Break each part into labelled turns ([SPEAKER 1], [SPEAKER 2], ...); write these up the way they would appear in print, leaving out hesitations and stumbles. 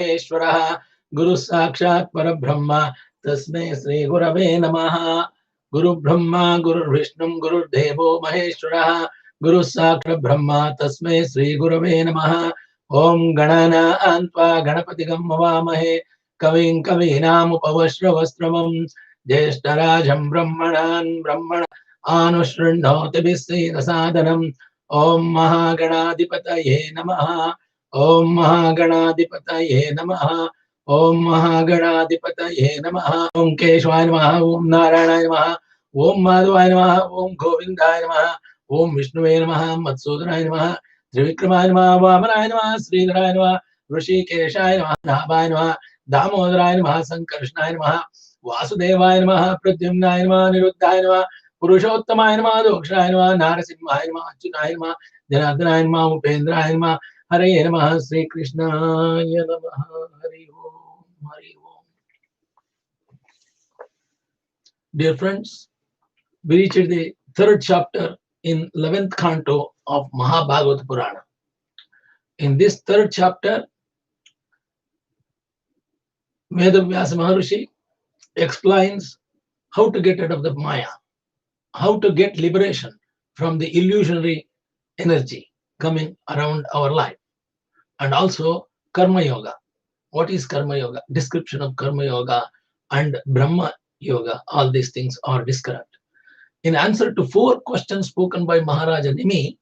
[SPEAKER 1] Maheshwaraha Guru Sakshat Parabrahma Tasmai Sri Gurave Namaha. Guru Brahma Guru Vishnu Guru Devo Maheshwaraha Guru Sakshat Brahma Tasmai Sri Gurave Namaha. Om Ganana Antva Ganapati Gammavamahe Kavin Kavinam Upavashravastramam Jeshtarajam Brahmanan Brahmana Anushrinoti Visena Sadhanam. Om Mahaganadipataye Namaha. Om Mahaganadipataye Namaha. Om Mahaganadipataye Namaha. Om Keshwaya Namaha. Om Narayana Namaha. Om Madhvaya Namaha. Om Govindaya Namaha. Om Vishnuve Namaha. Matsudaya Namaha. Trivikramaya Namaha. Vamanaya Namaha. Sridharaya Namaha. Rishikeshaya Namaha. Nabhaya Namaha. Damodaraya Namaha. Sankarshnaya Namaha. Vasudevaya Namaha. Pradyumnaya Namaha. Niruddhaya Namaha. Purushottamaya Namaha. Dokshaya Namaha. Narasimhaya Namaha. Achyutaya Namaha. Janardhanaya Namaha. Upendraya Namaha. Hare Namaha. Sri Krishnaya Namaha. Hari Om. Hari Om. Dear friends, we reached the third chapter in 11th canto of Mahabhagavata Purana. In this third chapter, Vedavyasa Maharishi explains how to get rid of the Maya, how to get liberation from the illusionary energy coming around our life, and also Karma Yoga. What is Karma Yoga? Description of Karma Yoga and Brahma Yoga, all these things are described. In answer to 4 questions spoken by Maharaja Nimi,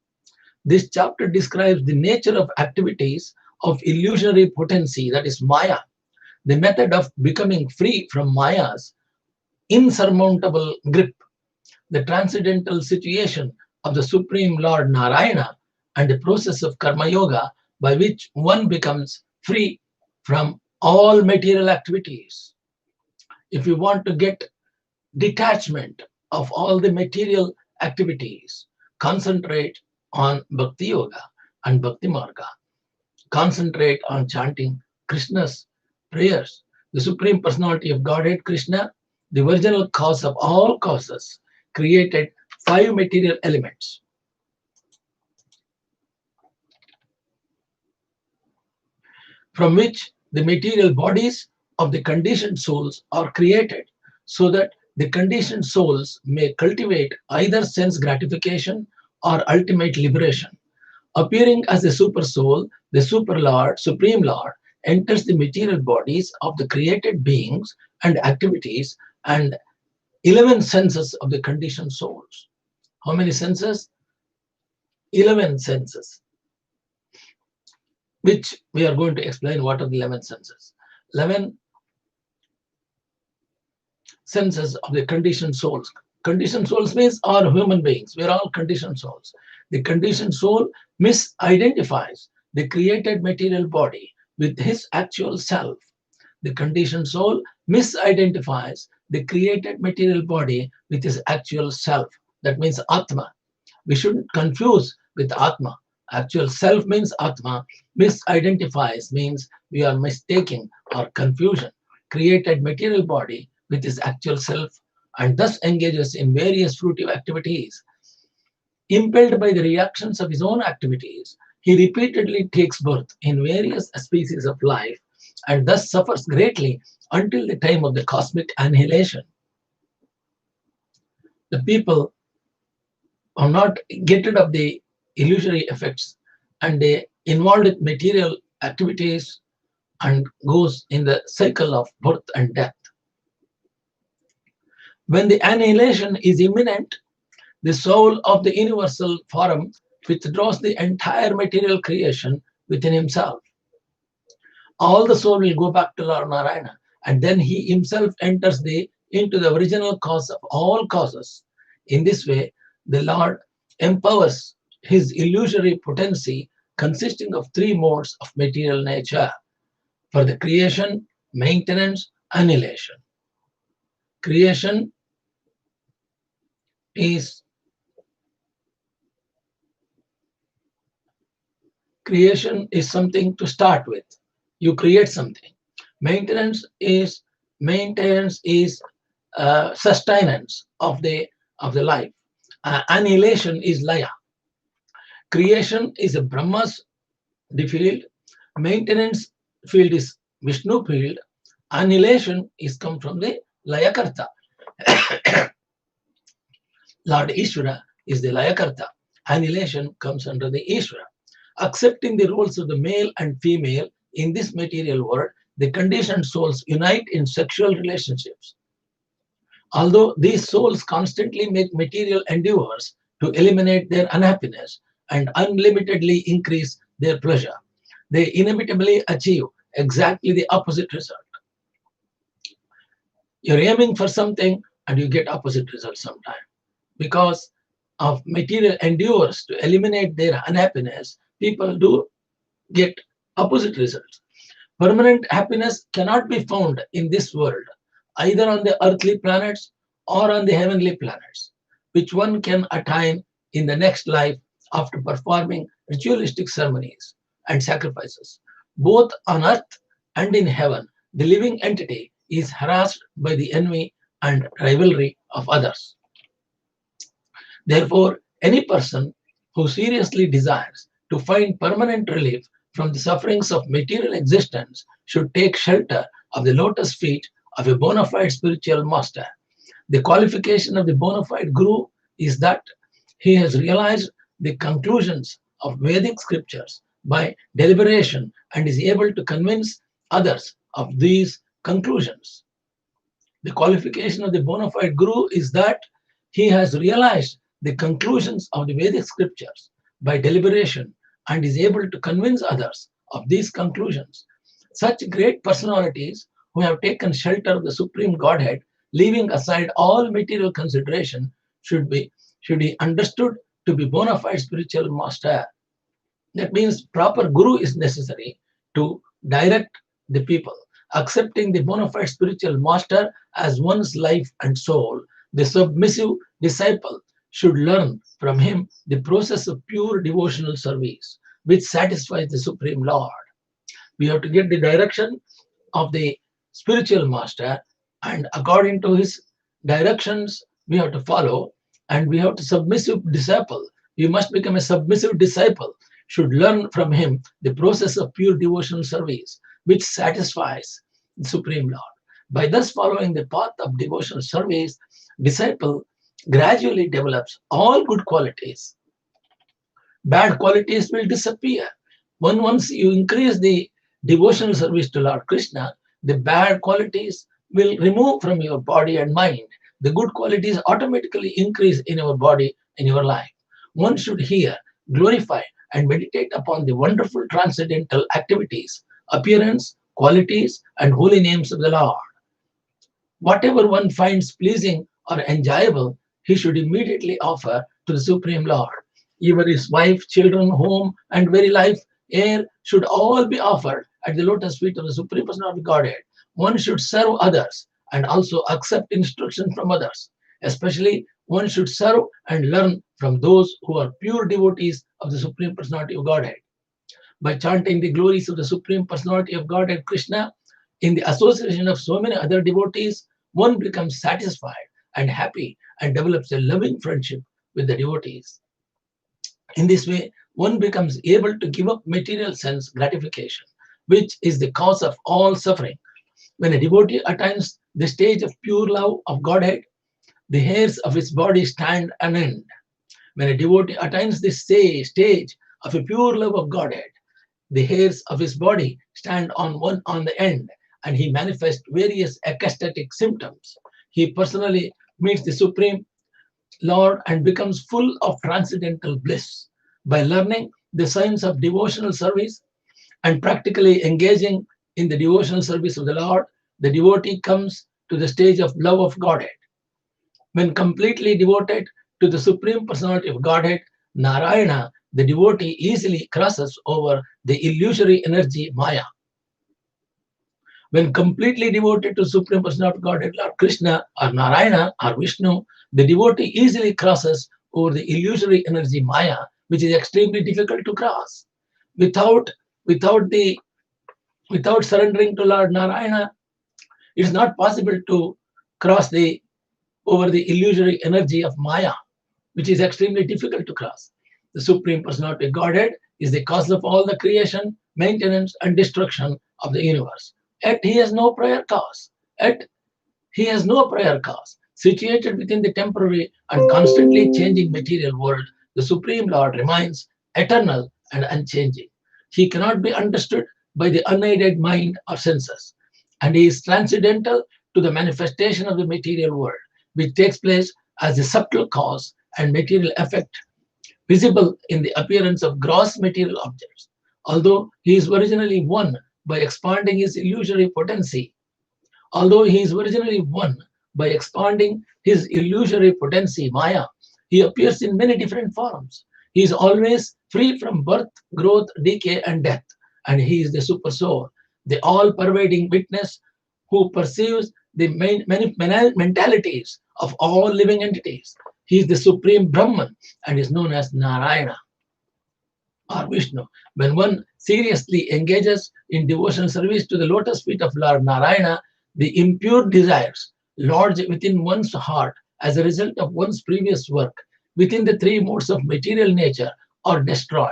[SPEAKER 1] this chapter describes the nature of activities of illusionary potency, that is Maya, the method of becoming free from Maya's insurmountable grip, the transcendental situation of the Supreme Lord Narayana, and the process of Karma Yoga by which one becomes free from all material activities. If you want to get detachment of all the material activities, concentrate on Bhakti Yoga and Bhakti Marga. Concentrate on chanting Krishna's prayers. The Supreme Personality of Godhead, Krishna, the original cause of all causes, created 5 material elements. From which the material bodies of the conditioned souls are created, so that the conditioned souls may cultivate either sense gratification or ultimate liberation. Appearing as a super soul, the super lord, supreme lord, enters the material bodies of the created beings and activities and 11 senses of the conditioned souls. How many senses? 11 senses, which we are going to explain what are the 11 senses. 11 senses of the conditioned souls. Conditioned souls means all human beings. We are all conditioned souls. The conditioned soul misidentifies the created material body with his actual self. The conditioned soul misidentifies the created material body with his actual self. That means Atma. We shouldn't confuse with Atma. Actual self means Atma. Misidentifies means we are mistaking or confusion. Created material body with his actual self, and thus engages in various fruitive activities. Impelled by the reactions of his own activities, he repeatedly takes birth in various species of life and thus suffers greatly until the time of the cosmic annihilation. The people are not get rid of the illusory effects and they involved with material activities and goes in the cycle of birth and death. When the annihilation is imminent, the soul of the universal form withdraws the entire material creation within himself. All the soul will go back to Lord Narayana, and then he himself enters into the original cause of all causes. In this way, the Lord empowers his illusory potency consisting of 3 modes of material nature for the creation, maintenance, annihilation. Creation is something to start with. You create something. Maintenance is sustenance of the life. Annihilation is laya. Creation is a Brahma's field. Maintenance field is Vishnu field, annihilation is come from the Layakarta. Lord Ishvara is the Layakarta. Annihilation comes under the Ishvara. Accepting the roles of the male and female in this material world, the conditioned souls unite in sexual relationships. Although these souls constantly make material endeavors to eliminate their unhappiness and unlimitedly increase their pleasure, they inevitably achieve exactly the opposite result. You're aiming for something and you get opposite results sometimes. Because of material endeavors to eliminate their unhappiness, people do get opposite results. Permanent happiness cannot be found in this world, either on the earthly planets or on the heavenly planets, which one can attain in the next life after performing ritualistic ceremonies and sacrifices. Both on earth and in heaven, the living entity is harassed by the envy and rivalry of others. Therefore, any person who seriously desires to find permanent relief from the sufferings of material existence should take shelter of the lotus feet of a bona fide spiritual master. The qualification of the bona fide guru is that he has realized the conclusions of Vedic scriptures by deliberation and is able to convince others of these conclusions. The qualification of the bona fide guru is that he has realized the conclusions of the Vedic scriptures by deliberation and is able to convince others of these conclusions. Such great personalities who have taken shelter of the Supreme Godhead, leaving aside all material consideration, should be understood to be bona fide spiritual master. That means proper guru is necessary to direct the people. Accepting the bona fide spiritual master as one's life and soul, the submissive disciple should learn from him the process of pure devotional service, which satisfies the Supreme Lord. We have to get the direction of the spiritual master, and according to his directions, we have to follow, and we have to submissive disciple. You must become a submissive disciple, should learn from him the process of pure devotional service, which satisfies the Supreme Lord. By thus following the path of devotional service, disciple gradually develops all good qualities. Bad qualities will disappear. Once you increase the devotional service to Lord Krishna, the bad qualities will remove from your body and mind. The good qualities automatically increase in your body and your life. One should hear, glorify, and meditate upon the wonderful transcendental activities, appearance, qualities, and holy names of the Lord. Whatever one finds pleasing or enjoyable, he should immediately offer to the Supreme Lord. Even his wife, children, home, and very life, air should all be offered at the lotus feet of the Supreme Personality of Godhead. One should serve others and also accept instruction from others. Especially, one should serve and learn from those who are pure devotees of the Supreme Personality of Godhead. By chanting the glories of the Supreme Personality of Godhead Krishna in the association of so many other devotees, one becomes satisfied and happy and develops a loving friendship with the devotees. In this way, one becomes able to give up material sense gratification, which is the cause of all suffering. When a devotee attains the stage of pure love of Godhead, the hairs of his body stand on end. When a devotee attains this stage of a pure love of Godhead, the hairs of his body stand on the end, and he manifests various ecstatic symptoms. He personally meets the Supreme Lord and becomes full of transcendental bliss. By learning the science of devotional service and practically engaging in the devotional service of the Lord, the devotee comes to the stage of love of Godhead. When completely devoted to the Supreme Personality of Godhead, Narayana, the devotee easily crosses over the illusory energy Maya. When completely devoted to Supreme Personality of Godhead, Lord Krishna or Narayana or Vishnu, the devotee easily crosses over the illusory energy Maya, which is extremely difficult to cross. Without surrendering to Lord Narayana, it is not possible to cross over the illusory energy of Maya, which is extremely difficult to cross. The Supreme Personality of Godhead is the cause of all the creation, maintenance, and destruction of the universe. Yet he has no prior cause. Yet he has no prior cause. Situated within the temporary and constantly changing material world, the Supreme Lord remains eternal and unchanging. He cannot be understood by the unaided mind or senses, and he is transcendental to the manifestation of the material world, which takes place as a subtle cause and material effect visible in the appearance of gross material objects. Although he is originally one by expanding his illusory potency, although he is originally one by expanding his illusory potency, Maya, he appears in many different forms. He is always free from birth, growth, decay, and death, and he is the super soul, the all pervading witness who perceives the mentalities of all living entities. He is the supreme Brahman and is known as Narayana or Vishnu. When one seriously engages in devotional service to the lotus feet of Lord Narayana, the impure desires lodged within one's heart as a result of one's previous work within the three modes of material nature are destroyed.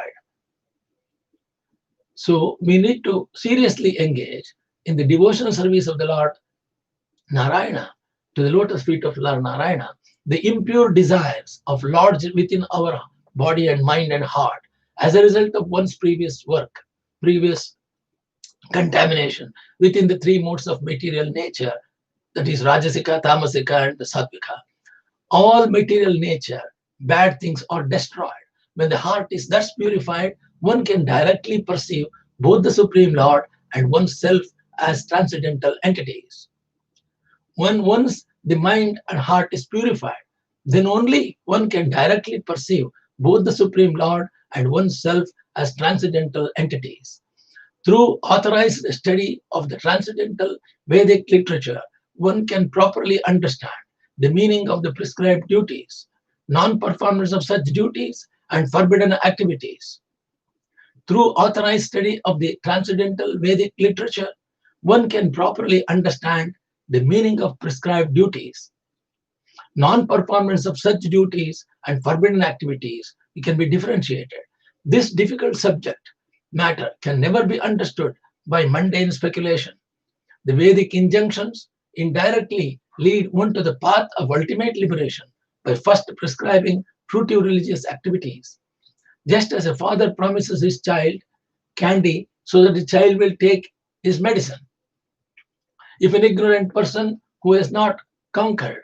[SPEAKER 1] So we need to seriously engage in the devotional service of the Lord Narayana, to the lotus feet of Lord Narayana. The impure desires of lodged within our body and mind and heart as a result of one's previous work, previous contamination within the three modes of material nature, that is Rajasika, Tamasika, and the Sattvika. All material nature, bad things are destroyed. When the heart is thus purified, one can directly perceive both the Supreme Lord and oneself as transcendental entities. When once the mind and heart is purified, then only one can directly perceive both the Supreme Lord and oneself as transcendental entities. Through authorized study of the transcendental Vedic literature, one can properly understand the meaning of the prescribed duties, non-performance of such duties, and forbidden activities. Through authorized study of the transcendental Vedic literature, one can properly understand the meaning of prescribed duties, non-performance of such duties, and forbidden activities can be differentiated. This difficult subject matter can never be understood by mundane speculation. The Vedic injunctions indirectly lead one to the path of ultimate liberation by first prescribing fruitive religious activities. Just as a father promises his child candy so that the child will take his medicine. If an ignorant person who has not conquered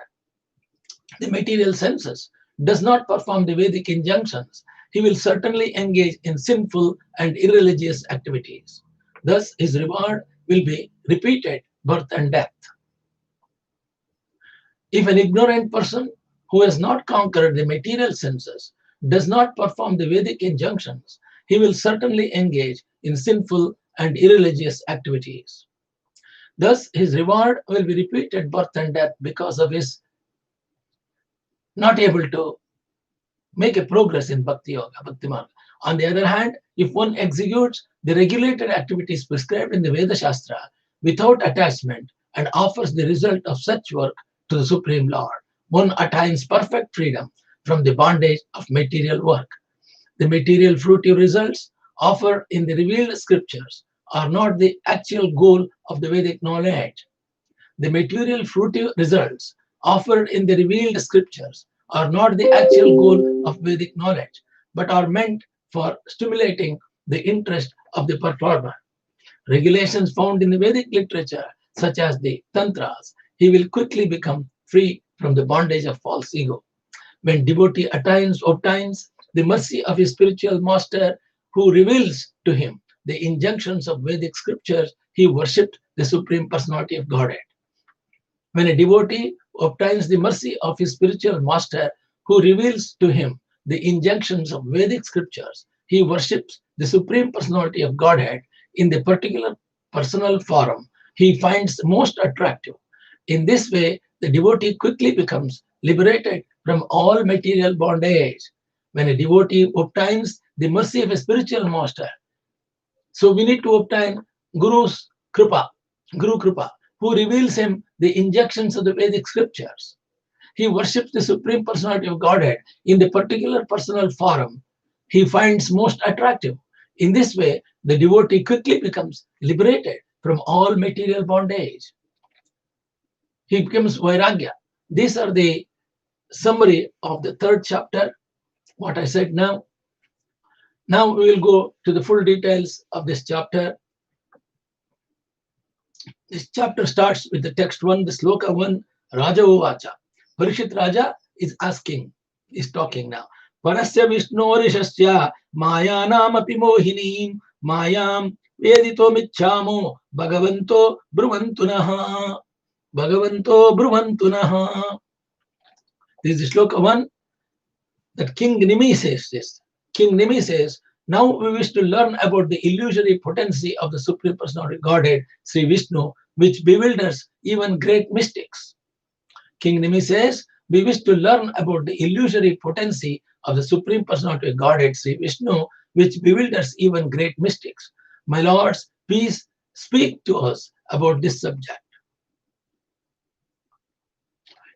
[SPEAKER 1] the material senses does not perform the Vedic injunctions, he will certainly engage in sinful and irreligious activities. Thus, his reward will be repeated birth and death. If an ignorant person who has not conquered the material senses does not perform the Vedic injunctions, he will certainly engage in sinful and irreligious activities. Thus, his reward will be repeated birth and death because of his not able to make a progress in Bhakti Yoga, Bhakti Marga. On the other hand, if one executes the regulated activities prescribed in the Veda Shastra without attachment and offers the result of such work to the Supreme Lord, one attains perfect freedom from the bondage of material work. The material fruitive results offered in the revealed scriptures are not the actual goal of the Vedic knowledge. The material fruitive results offered in the revealed scriptures are not the actual goal of Vedic knowledge, but are meant for stimulating the interest of the performer. Regulations found in the Vedic literature, such as the Tantras, he will quickly become free from the bondage of false ego. When devotee obtains the mercy of his spiritual master who reveals to him the injunctions of Vedic scriptures, he worshipped the Supreme Personality of Godhead. When a devotee obtains the mercy of his spiritual master who reveals to him the injunctions of Vedic scriptures, he worships the Supreme Personality of Godhead in the particular personal form he finds most attractive. In this way, the devotee quickly becomes liberated from all material bondage. When a devotee obtains the mercy of a spiritual master, so we need to obtain Guru's Kripa, Guru Kripa, who reveals him the injunctions of the Vedic scriptures. He worships the Supreme Personality of Godhead in the particular personal form he finds most attractive. In this way, the devotee quickly becomes liberated from all material bondage. He becomes Vairagya. These are the summary of the third chapter, what I said now. Now we will go to the full details of this chapter. This chapter starts with the text 1, the sloka 1, Raja Uvacha. Parishit Raja is asking, is talking now. Parasya Vishnorishasya Mayanam api mohinim Mayam Vedito Michamo Bhagavanto Bruvantunaha. Bhagavanto Bruvantunaha. This is sloka 1 that King Nimi says this. King Nimi says, now we wish to learn about the illusory potency of the Supreme Personality Godhead, Sri Vishnu, which bewilders even great mystics. King Nimi says, we wish to learn about the illusory potency of the Supreme Personality Godhead, Sri Vishnu, which bewilders even great mystics. My lords, please speak to us about this subject.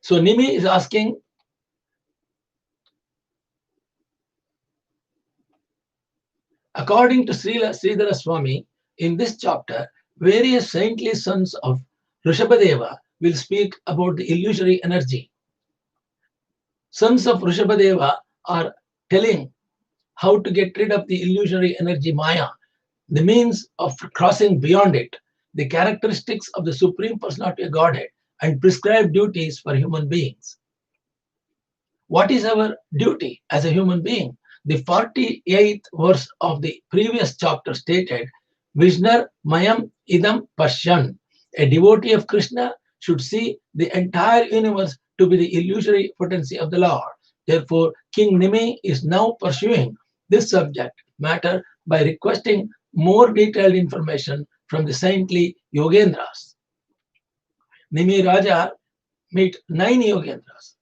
[SPEAKER 1] So Nimi is asking, according to Srila Sridhara Swami, in this chapter, various saintly sons of Rishabhadeva will speak about the illusory energy. Sons of Rishabhadeva are telling how to get rid of the illusory energy Maya, the means of crossing beyond it, the characteristics of the Supreme Personality of Godhead, and prescribed duties for human beings. What is our duty as a human being? The 48th verse of the previous chapter stated, Vishnar Mayam Idam Pashyan. A devotee of Krishna should see the entire universe to be the illusory potency of the Lord. Therefore, King Nimi is now pursuing this subject matter by requesting more detailed information from the saintly Yogendras. Nimi Raja meet 9 Yogendras.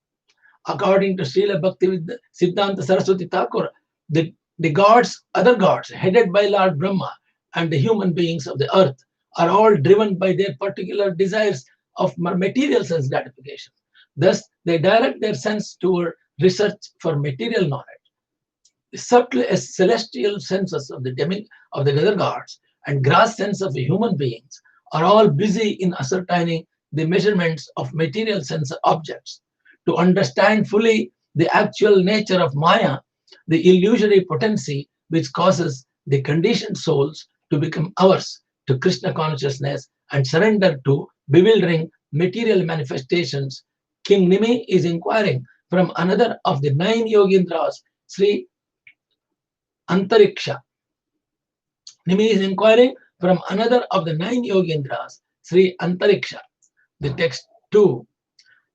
[SPEAKER 1] According to Srila Bhakti Siddhanta Saraswati Thakur, the gods, other gods, headed by Lord Brahma, and the human beings of the earth are all driven by their particular desires of material sense gratification. Thus, they direct their sense toward research for material knowledge. The subtle celestial senses of the other gods and gross sense of the human beings are all busy in ascertaining the measurements of material sense objects. To understand fully the actual nature of Maya, the illusory potency which causes the conditioned souls to become averse to Krishna consciousness and surrender to bewildering material manifestations, King Nimi is inquiring from another of the 9 Yogendras, Sri Antariksha. Nimi is inquiring from another of the 9 Yogendras, Sri Antariksha. The text 2.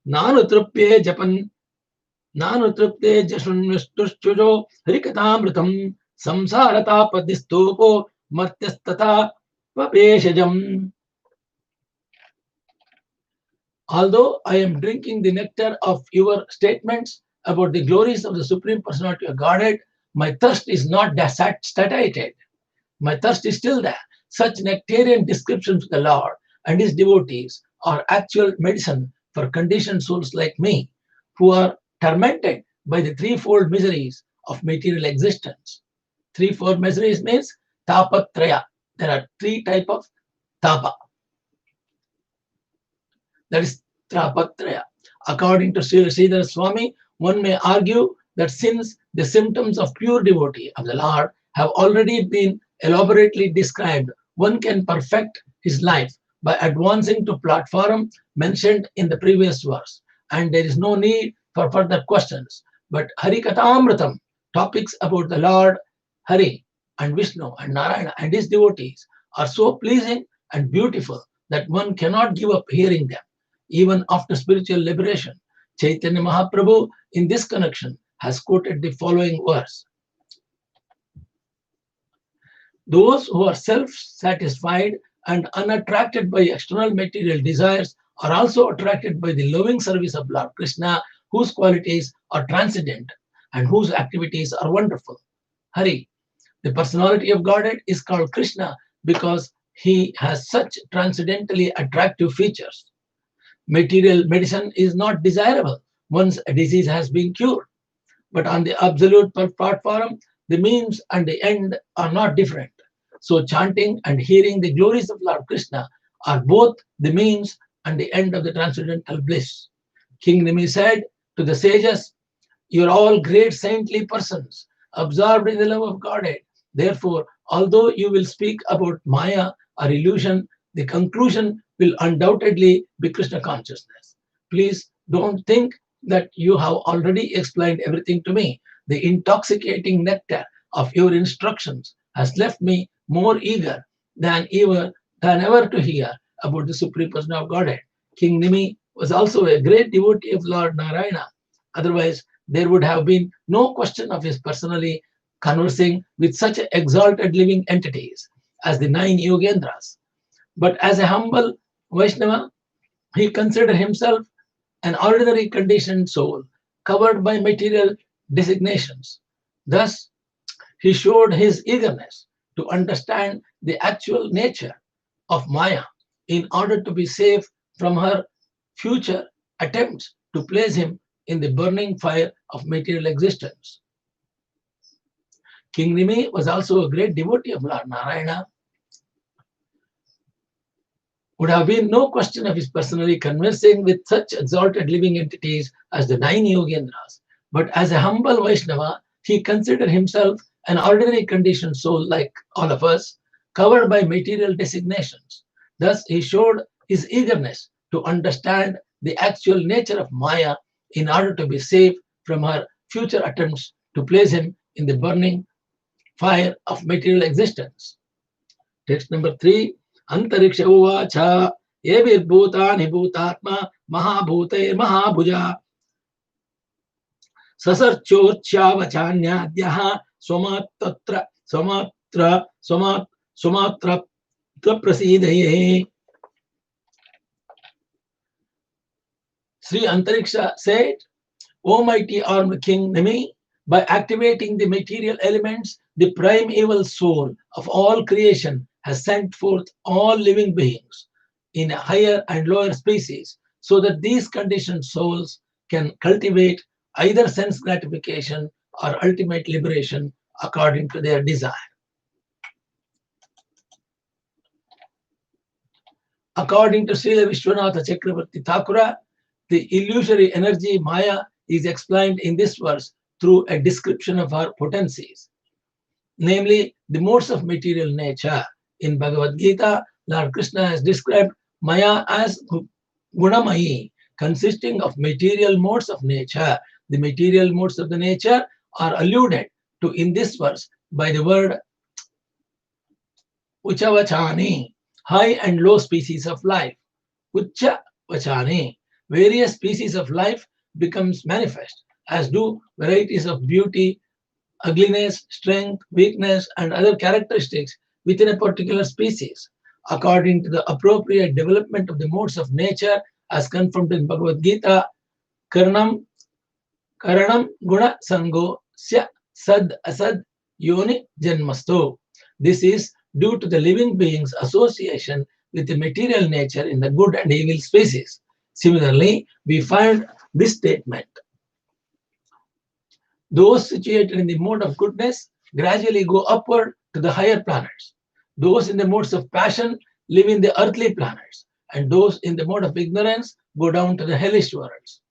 [SPEAKER 1] Nanu trupye japan Nanu trupte jasunvistushchujo harikatamritam samsarata padistopo martyastata vapeshajam. Although I am drinking the nectar of your statements about the glories of the Supreme Personality of Godhead, my thirst is not satiated. My thirst is still there. Such nectarian descriptions of the Lord and his devotees are actual medicine for conditioned souls like me, who are tormented by the threefold miseries of material existence. Threefold miseries means tapatraya. There are 3 types of tapa. That is tapatraya. According to Sridhara Swami, one may argue that since the symptoms of pure devotee of the Lord have already been elaborately described, one can perfect his life by advancing to platform mentioned in the previous verse, and there is no need for further questions. But Harikatamritam, topics about the Lord Hari and Vishnu and Narayana and his devotees are so pleasing and beautiful that one cannot give up hearing them, even after spiritual liberation. Chaitanya Mahaprabhu in this connection has quoted the following verse. Those who are self-satisfied and unattracted by external material desires are also attracted by the loving service of Lord Krishna, whose qualities are transcendent and whose activities are wonderful. Hari, the personality of Godhead, is called Krishna because he has such transcendently attractive features. Material medicine is not desirable once a disease has been cured. But on the absolute platform, the means and the end are not different. So chanting and hearing the glories of Lord Krishna are both the means and the end of the transcendental bliss. King Nimi said to the sages, "You are all great saintly persons, absorbed in the love of Godhead. Therefore, although you will speak about Maya or illusion, the conclusion will undoubtedly be Krishna consciousness. Please don't think that you have already explained everything to me. The intoxicating nectar of your instructions has left me more eager than ever to hear about the Supreme Person of Godhead." King Nimi was also a great devotee of Lord Narayana. Otherwise, there would have been no question of his personally conversing with such exalted living entities as the 9 Yogendras. But as a humble Vaishnava, he considered himself an ordinary conditioned soul covered by material designations. Thus, he showed his eagerness to understand the actual nature of Maya in order to be safe from her future attempts to place him in the burning fire of material existence. King Nimi was also a great devotee of Lord Narayana. Would have been no question of his personally conversing with such exalted living entities as the 9 Yogendras. But as a humble Vaishnava, he considered himself an ordinary conditioned soul like all of us, covered by material designations. Thus, he showed his eagerness to understand the actual nature of Maya in order to be safe from her future attempts to place him in the burning fire of material existence. Text number 3. Antariksha uvacha evirbhutani bhutatma mahabhute mahabhuja sasarchorchyavachanyadyaha swamatra prasidaye. Sri Antariksha said, "O mighty armed King Nimi, by activating the material elements, the primeval soul of all creation has sent forth all living beings in higher and lower species so that these conditioned souls can cultivate either sense gratification or ultimate liberation according to their desire." According to Srila Vishwanatha Chakravarti Thakura, the illusory energy Maya is explained in this verse through a description of her potencies, namely the modes of material nature. In Bhagavad Gita, Lord Krishna has described Maya as Gunamayi, consisting of material modes of nature. The material modes of the nature are alluded to in this verse by the word Uchavachani, high and low species of life. Uchavachani, various species of life becomes manifest, as do varieties of beauty, ugliness, strength, weakness, and other characteristics within a particular species, according to the appropriate development of the modes of nature as confirmed in Bhagavad Gita. Karanam guna sango sya sad asad yoni janmasto. This is due to the living being's association with the material nature in the good and evil species. Similarly, we find this statement: those situated in the mode of goodness gradually go upward to the higher planets. Those in the modes of passion live in the earthly planets, and those in the mode of ignorance go down to the hellish worlds.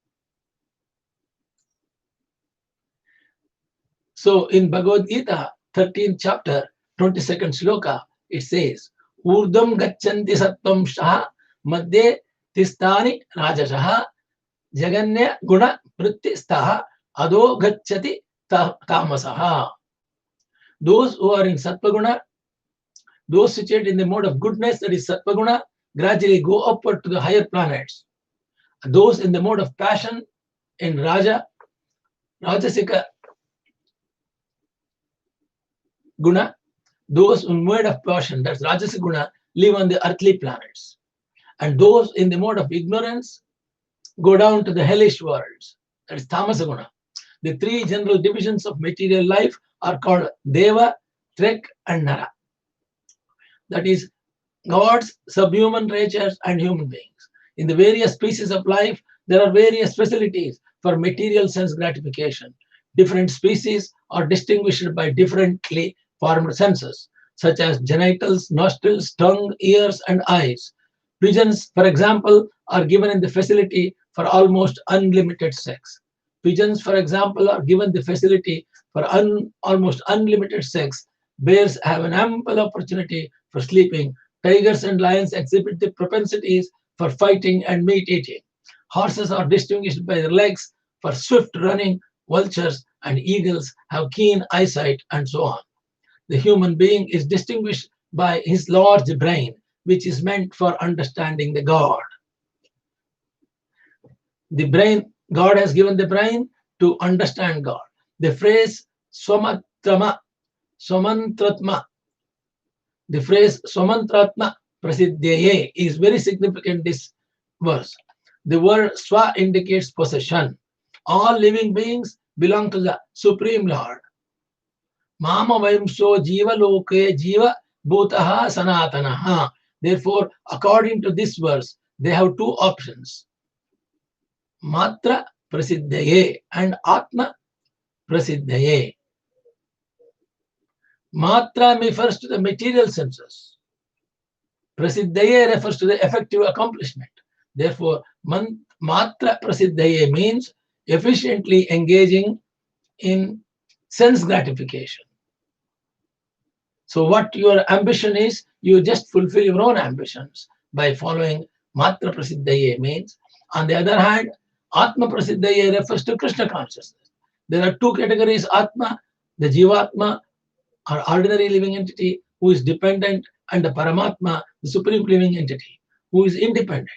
[SPEAKER 1] So in Bhagavad Gita, 13th chapter, 22nd sloka, it says, Urdham gachanti sattvam shaha madhye tistani rajashaha jaganya guna prittistaha ado gacchati tamasaha. Those who are in Sattva-guna, those situated in the mode of goodness, that is Sattva-guna, gradually go upward to the higher planets. Those in the mode of passion, in Rajasika guna, those in mode of passion, that's Rajasic guna, live on the earthly planets. And those in the mode of ignorance go down to the hellish worlds, that is Tamasa guna. The three general divisions of material life are called Deva, Trek, and Nara. That is gods, subhuman creatures, and human beings. In the various species of life, there are various facilities for material sense gratification. Different species are distinguished by differently formed senses. such as genitals, nostrils, tongue, ears, and eyes. Pigeons, for example, are given in the facility for almost unlimited sex. Pigeons, for example, are given the facility for almost unlimited sex. Bears have an ample opportunity for sleeping. Tigers and lions exhibit the propensities for fighting and meat eating. Horses are distinguished by their legs for swift running. Vultures and eagles have keen eyesight, and so on. The human being is distinguished by his large brain, which is meant for understanding the God. The brain, God has given the brain to understand God. The phrase Swamantrama, Swamantratma, the phrase Swamantratma Prasiddhyaye is very significant in this verse. The word Swa indicates possession. All living beings belong to the Supreme Lord. Mama Vayamso Jiva Loke Jiva Bhutaha Sanatanaha. Therefore, according to this verse, they have two options. Matra Prasiddhaye and Atma Prasiddhaye. Matra refers to the material senses. Prasiddhaye refers to the effective accomplishment. Therefore, Matra Prasiddhaye means efficiently engaging in sense gratification. So what your ambition is, you just fulfill your own ambitions by following Matra Prasiddhaye means. On the other hand, Atma Prasiddhaye refers to Krishna consciousness. There are two categories, Atma, the Jivatma, or ordinary living entity who is dependent, and the Paramatma, the supreme living entity, who is independent.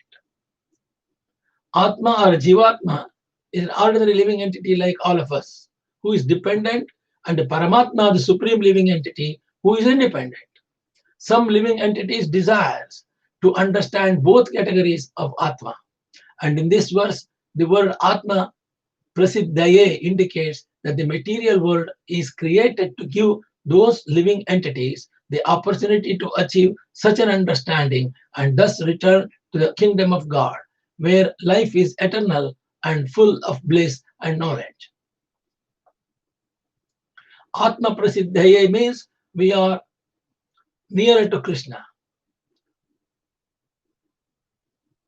[SPEAKER 1] Atma or Jivatma is an ordinary living entity like all of us, who is dependent, and the Paramatma, the supreme living entity, who is independent. Some living entities desires to understand both categories of Atma. And in this verse, the word Atma Prasiddhaye indicates that the material world is created to give those living entities the opportunity to achieve such an understanding and thus return to the kingdom of God, where life is eternal and full of bliss and knowledge. Atma Prasiddhaye means we are nearer to Krishna.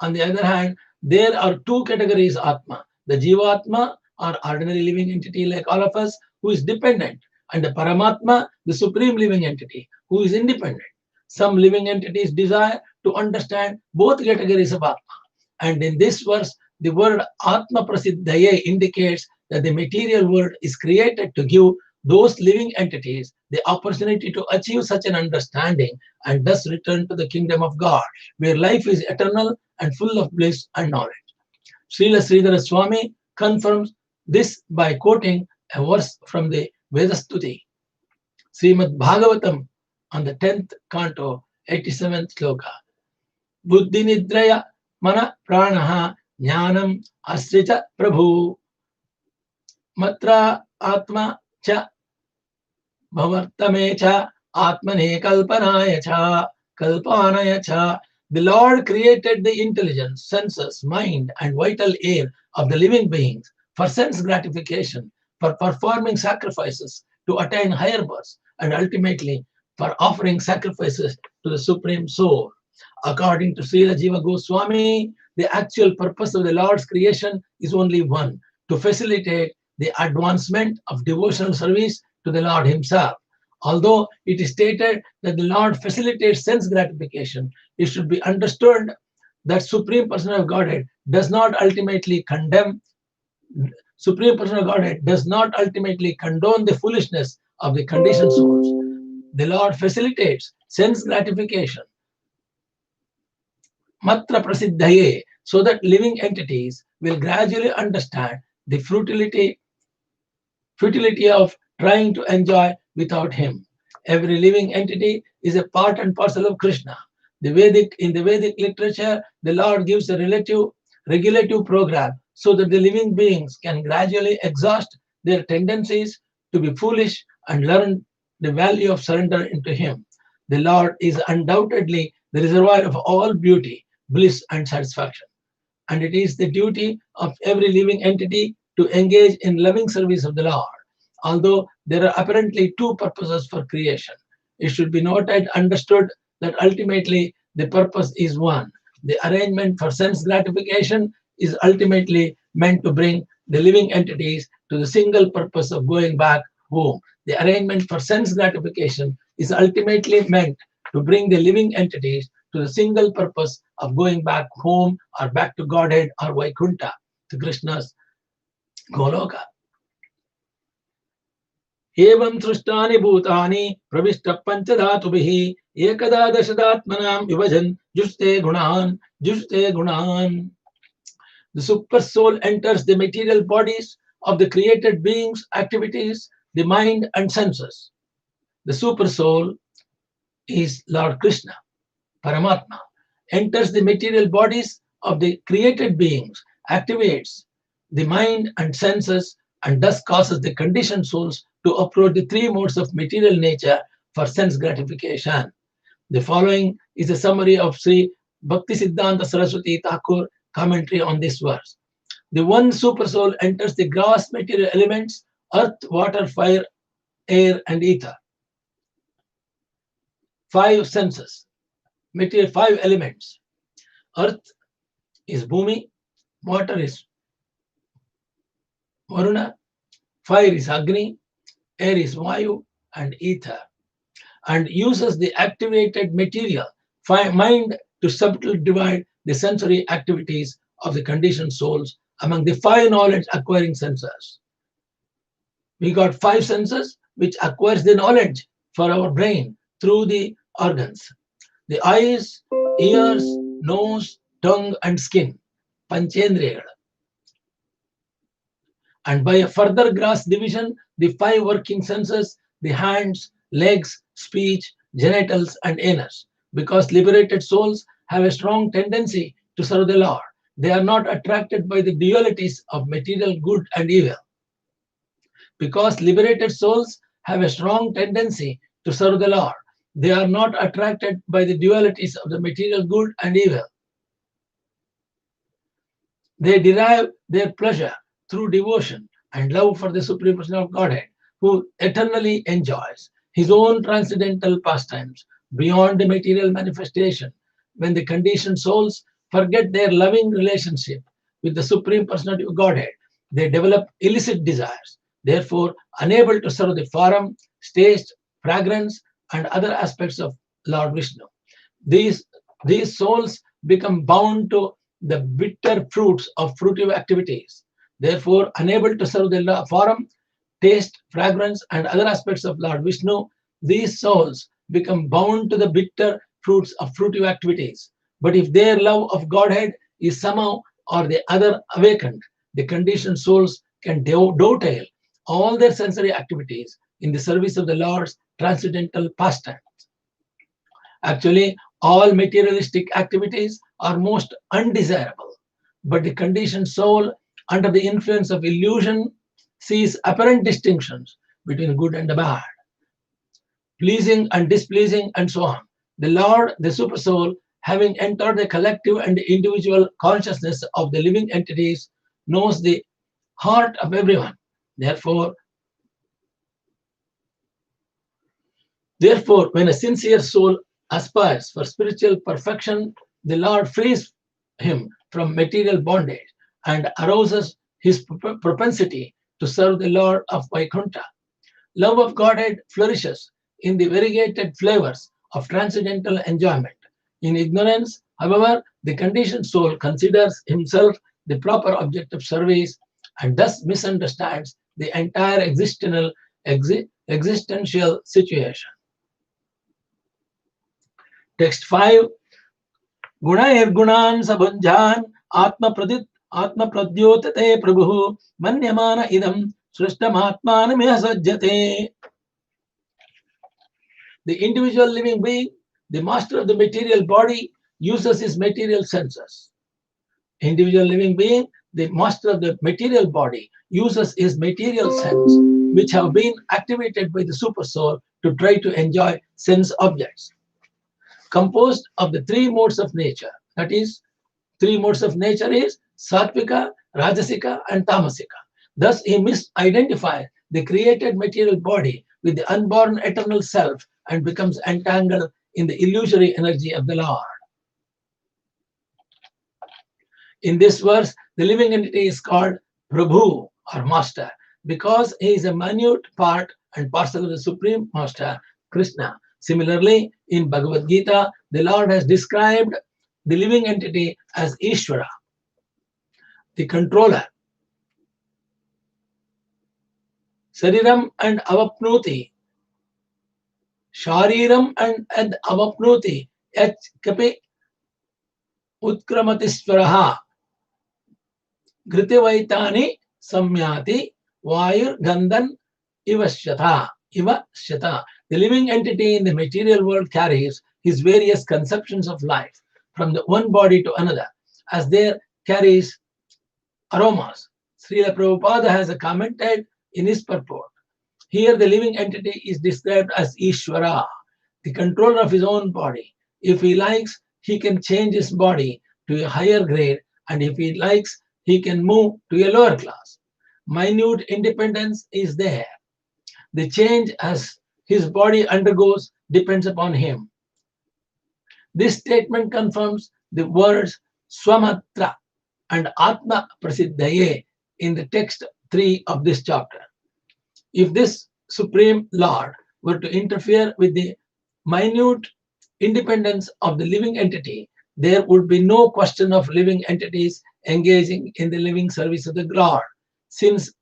[SPEAKER 1] On the other hand, there are two categories Atma. The Jivatma, or ordinary living entity like all of us, who is dependent, and the Paramatma, the supreme living entity, who is independent. Some living entities desire to understand both categories of Atma. And in this verse, the word Atma Prasiddhaye indicates that the material world is created to give those living entities the opportunity to achieve such an understanding and thus return to the kingdom of God, where life is eternal and full of bliss and knowledge. Srila Sridhara Swami confirms this by quoting a verse from the Vedastuti, Srimad Bhagavatam, on the 10th canto, 87th sloka. Buddhi nidraya mana pranaha jnanam asrita prabhu matra atma cha bhavartame cha atmane kalpanaya cha kalpanaya cha. The Lord created the intelligence, senses, mind, and vital air of the living beings for sense gratification, for performing sacrifices to attain higher births, and ultimately for offering sacrifices to the Supreme Soul. According to Srila Jiva Goswami, the actual purpose of the Lord's creation is only one: to facilitate the advancement of devotional service to the Lord Himself. Although it is stated that the Lord facilitates sense gratification, it should be understood that Supreme Person of Godhead does not ultimately condone the foolishness of the conditioned souls. The Lord facilitates sense gratification, Matra Prasiddhaye, so that living entities will gradually understand the futility of trying to enjoy without Him. Every living entity is a part and parcel of Krishna. In the Vedic literature, the Lord gives a regulative program so that the living beings can gradually exhaust their tendencies to be foolish and learn the value of surrender into Him. The Lord is undoubtedly the reservoir of all beauty, bliss, and satisfaction. And it is the duty of every living entity to engage in loving service of the Lord. Although there are apparently two purposes for creation: It should be noted, understood that ultimately the purpose is one. The arrangement for sense gratification is ultimately meant to bring the living entities to the single purpose of going back home. The arrangement for sense gratification is ultimately meant to bring the living entities to the single purpose of going back home or back to Godhead or Vaikuntha, to Krishna's Goloka. एवं सृष्टानि भूतानि प्रविष्ट पंचधातुभिः एकदा दशदात्मनां विभजन् जुष्टे गुणान्. The super soul enters the material bodies of the created beings, activities, the mind and senses. The super soul is Lord Krishna, Paramatma, enters the material bodies of the created beings, activates the mind and senses, and thus causes the conditioned souls to approach the three modes of material nature for sense gratification. The following is a summary of Sri Bhaktisiddhanta Saraswati Thakur commentary on this verse. The one super soul enters the gross material elements, earth, water, fire, air, and ether. 5 senses, material, 5 elements. Earth is Bhumi, water is Varuna, fire is Agni, air is Vayu, and ether, and uses the activated material mind to subdivide the sensory activities of the conditioned souls among the 5 knowledge acquiring senses. We got 5 senses which acquires the knowledge for our brain through the organs: the eyes, ears, nose, tongue, and skin, Panchendriya. And by a further gross division, the 5 working senses, the hands, legs, speech, genitals, and anus. Because liberated souls have a strong tendency to serve the Lord, they are not attracted by the dualities of material good and evil. Because liberated souls have a strong tendency to serve the Lord, they are not attracted by the dualities of the material good and evil. They derive their pleasure through devotion and love for the Supreme Person of Godhead, who eternally enjoys his own transcendental pastimes beyond the material manifestation. When the conditioned souls forget their loving relationship with the Supreme Personality of Godhead, they develop illicit desires, therefore unable to serve the form, taste, fragrance, and other aspects of Lord Vishnu. These souls become bound to the bitter fruits of fruitive activities. Therefore, unable to serve the form, taste, fragrance, and other aspects of Lord Vishnu, these souls become bound to the bitter fruits of fruitive activities. But if their love of Godhead is somehow or the other awakened, the conditioned souls can dovetail all their sensory activities in the service of the Lord's transcendental pastimes. Actually, all materialistic activities are most undesirable, but the conditioned soul, under the influence of illusion, sees apparent distinctions between good and bad, pleasing and displeasing, and so on. The Lord, the Super Soul, having entered the collective and individual consciousness of the living entities, knows the heart of everyone. Therefore, when a sincere soul aspires for spiritual perfection, the Lord frees him from material bondage and arouses his propensity to serve the Lord of Vaikuntha. Love of Godhead flourishes in the variegated flavors of transcendental enjoyment. In ignorance, however, the conditioned soul considers himself the proper object of service and thus misunderstands the entire existential situation. Text 5. Gunair gunan sabunjan atma pradyotate prabhu manyamana idam srishtamatmana mihasajjate. The individual living being, the master of the material body, uses his material senses. Individual living being, the master of the material body, uses his material sense, which have been activated by the super soul to try to enjoy sense objects. Composed of the 3 modes of nature, that is, 3 modes of nature is Sattvika, Rajasika, and Tamasika. Thus, he misidentifies the created material body with the unborn eternal self and becomes entangled in the illusory energy of the Lord. In this verse, the living entity is called Prabhu or Master because he is a minute part and parcel of the Supreme Master, Krishna. Similarly, in Bhagavad Gita, the Lord has described the living entity as Ishvara, the controller. Sariram and Avapnuti, Shariram and Avapnuti, Yach Kapi Utkramatisvaraha, Gritivaitani Samyati, Vayur Gandhan Ivashyata. The living entity in the material world carries his various conceptions of life from the one body to another, as there carries aromas. Srila Prabhupada has commented in his purport. Here the living entity is described as Ishvara, the controller of his own body. If he likes, he can change his body to a higher grade, and if he likes, he can move to a lower class. Minute independence is there. The change as his body undergoes depends upon him. This statement confirms the words Swamatra and Atma Prasiddhaye in the text 3 of this chapter. If this Supreme Lord were to interfere with the minute independence of the living entity, there would be no question of living entities engaging in the living service of the Lord, since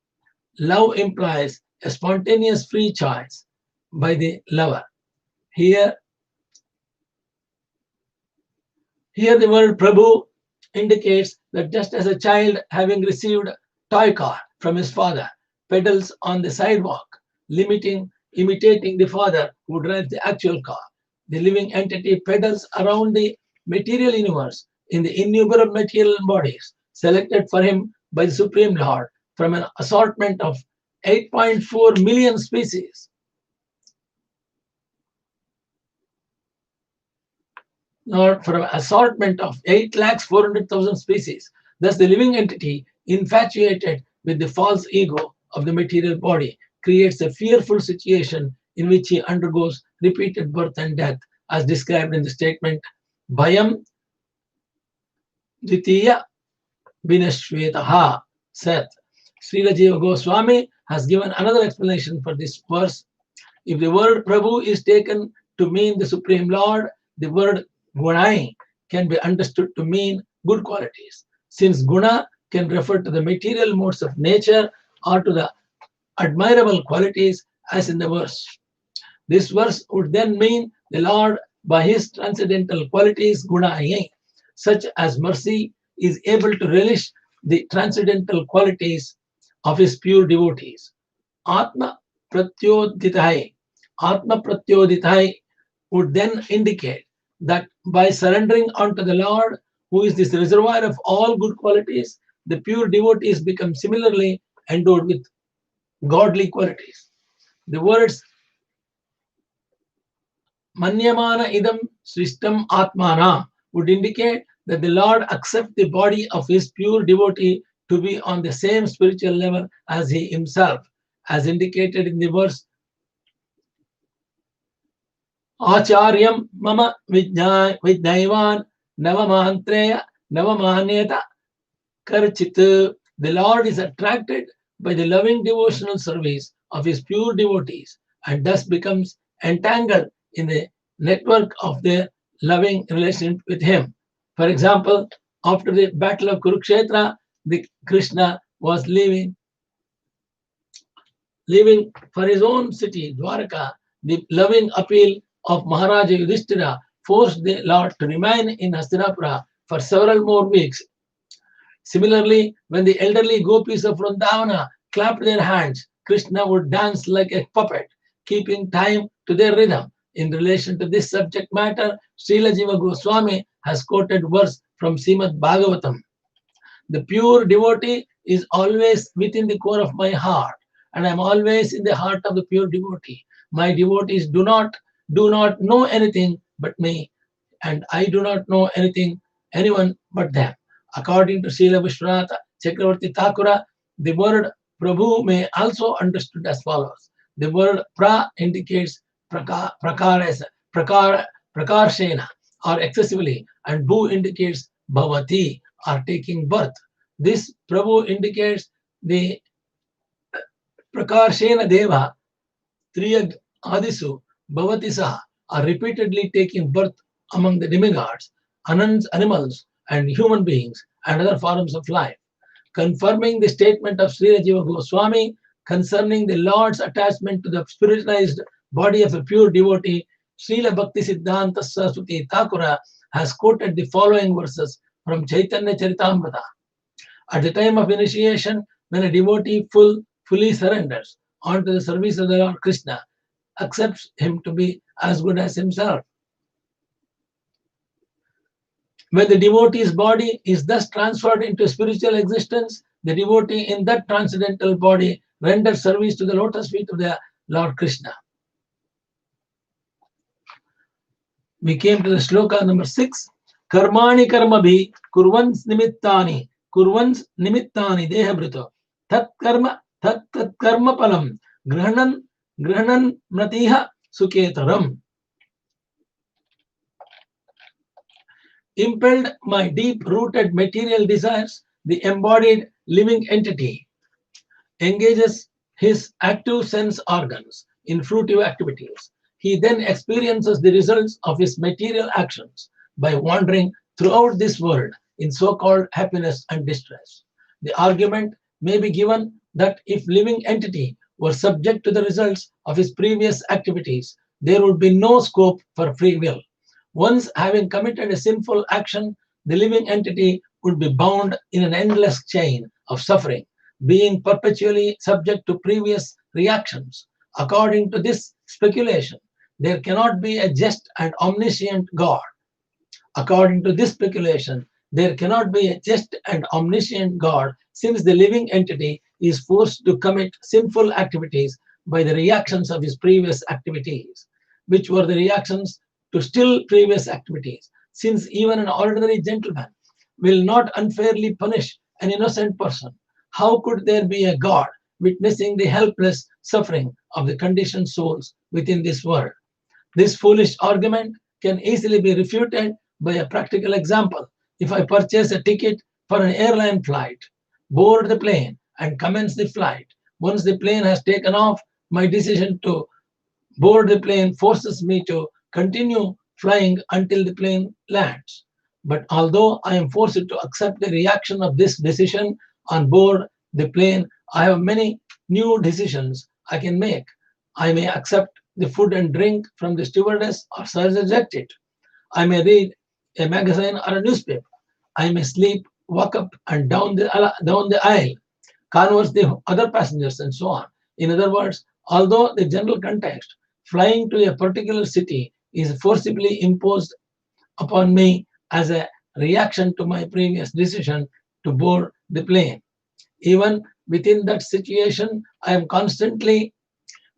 [SPEAKER 1] love implies a spontaneous free choice by the lover. Here the word Prabhu indicates that just as a child having received a toy car from his father pedals on the sidewalk, imitating the father who drives the actual car, the living entity pedals around the material universe in the innumerable material bodies selected for him by the Supreme Lord from an assortment of 8.4 million species. Not from an assortment of 8,400,000 species. Thus, the living entity, infatuated with the false ego of the material body, creates a fearful situation in which he undergoes repeated birth and death, as described in the statement, Bhayam Dvitiya Vinashvetaha Seth. Srila Jiva Goswami has given another explanation for this verse. If the word Prabhu is taken to mean the Supreme Lord, the word Gunai can be understood to mean good qualities, since Guna can refer to the material modes of nature or to the admirable qualities as in the verse. This verse would then mean the Lord by his transcendental qualities Gunai, such as mercy, is able to relish the transcendental qualities of his pure devotees. Atma Pratyodhitai would then indicate that by surrendering unto the Lord, who is this reservoir of all good qualities, the pure devotees become similarly endowed with godly qualities. The words Manyamana idam sristam atmana would indicate that the Lord accepts the body of his pure devotee to be on the same spiritual level as he himself, as indicated in the verse Acharyam mama vidnaivan navamantreya navamanyeta karchit. The Lord is attracted by the loving devotional service of his pure devotees and thus becomes entangled in the network of their loving relation with him. For example, after the battle of Kurukshetra, the Krishna was leaving for his own city, Dwarka. The loving appeal of Maharaja Yudhishthira forced the Lord to remain in Hastinapura for several more weeks. Similarly, when the elderly gopis of Vrindavana clapped their hands, Krishna would dance like a puppet, keeping time to their rhythm. In relation to this subject matter, Srila Jiva Goswami has quoted verse from Srimad Bhagavatam. The pure devotee is always within the core of my heart, and I am always in the heart of the pure devotee. My devotees do not know anything but me, and I do not know anyone but them. According to Srila Vishwanatha Chakravarti Thakura, the word Prabhu may also understood as follows. The word pra indicates prakarshena or excessively, and Bhu indicates bhavati or taking birth. This Prabhu indicates the prakarshena deva Triyag Adisu bhavati saha are repeatedly taking birth among the demigods, anants, animals, and human beings and other forms of life, confirming the statement of Sri Jiva Goswami concerning the Lord's attachment to the spiritualized body of a pure devotee. Srila Bhakti Siddhanta Saraswati Thakura has quoted the following verses from Chaitanya Charitamrita. At the time of initiation, when a devotee fully surrenders onto the service of the Lord Krishna, accepts him to be as good as himself. When the devotee's body is thus transferred into spiritual existence, the devotee in that transcendental body renders service to the lotus feet of the Lord Krishna. We came to the sloka number 6. Karmani karmabhi kurvans nimittani dehabrito tat karma palam grahanan mratiha suketaram. Impelled by deep-rooted material desires, the embodied living entity engages his active sense organs in fruitive activities. He then experiences the results of his material actions by wandering throughout this world in so-called happiness and distress. The argument may be given that if living entity were subject to the results of his previous activities, there would be no scope for free will. Once having committed a sinful action, the living entity would be bound in an endless chain of suffering, being perpetually subject to previous reactions. According to this speculation, there cannot be a just and omniscient God. According to this speculation, there cannot be a just and omniscient God, since the living entity is forced to commit sinful activities by the reactions of his previous activities, which were the reactions to still previous activities. Since even an ordinary gentleman will not unfairly punish an innocent person, how could there be a God witnessing the helpless suffering of the conditioned souls within this world? This foolish argument can easily be refuted by a practical example. If I purchase a ticket for an airline flight, board the plane, and commence the flight, once the plane has taken off, my decision to board the plane forces me to continue flying until the plane lands. But although I am forced to accept the reaction of this decision on board the plane, I have many new decisions I can make. I may accept the food and drink from the stewardess or reject it. I may read a magazine or a newspaper. I may sleep, walk up and down the aisle, converse with other passengers, and so on. In other words, although the general context, flying to a particular city, is forcibly imposed upon me as a reaction to my previous decision to board the plane. Even within that situation, I am constantly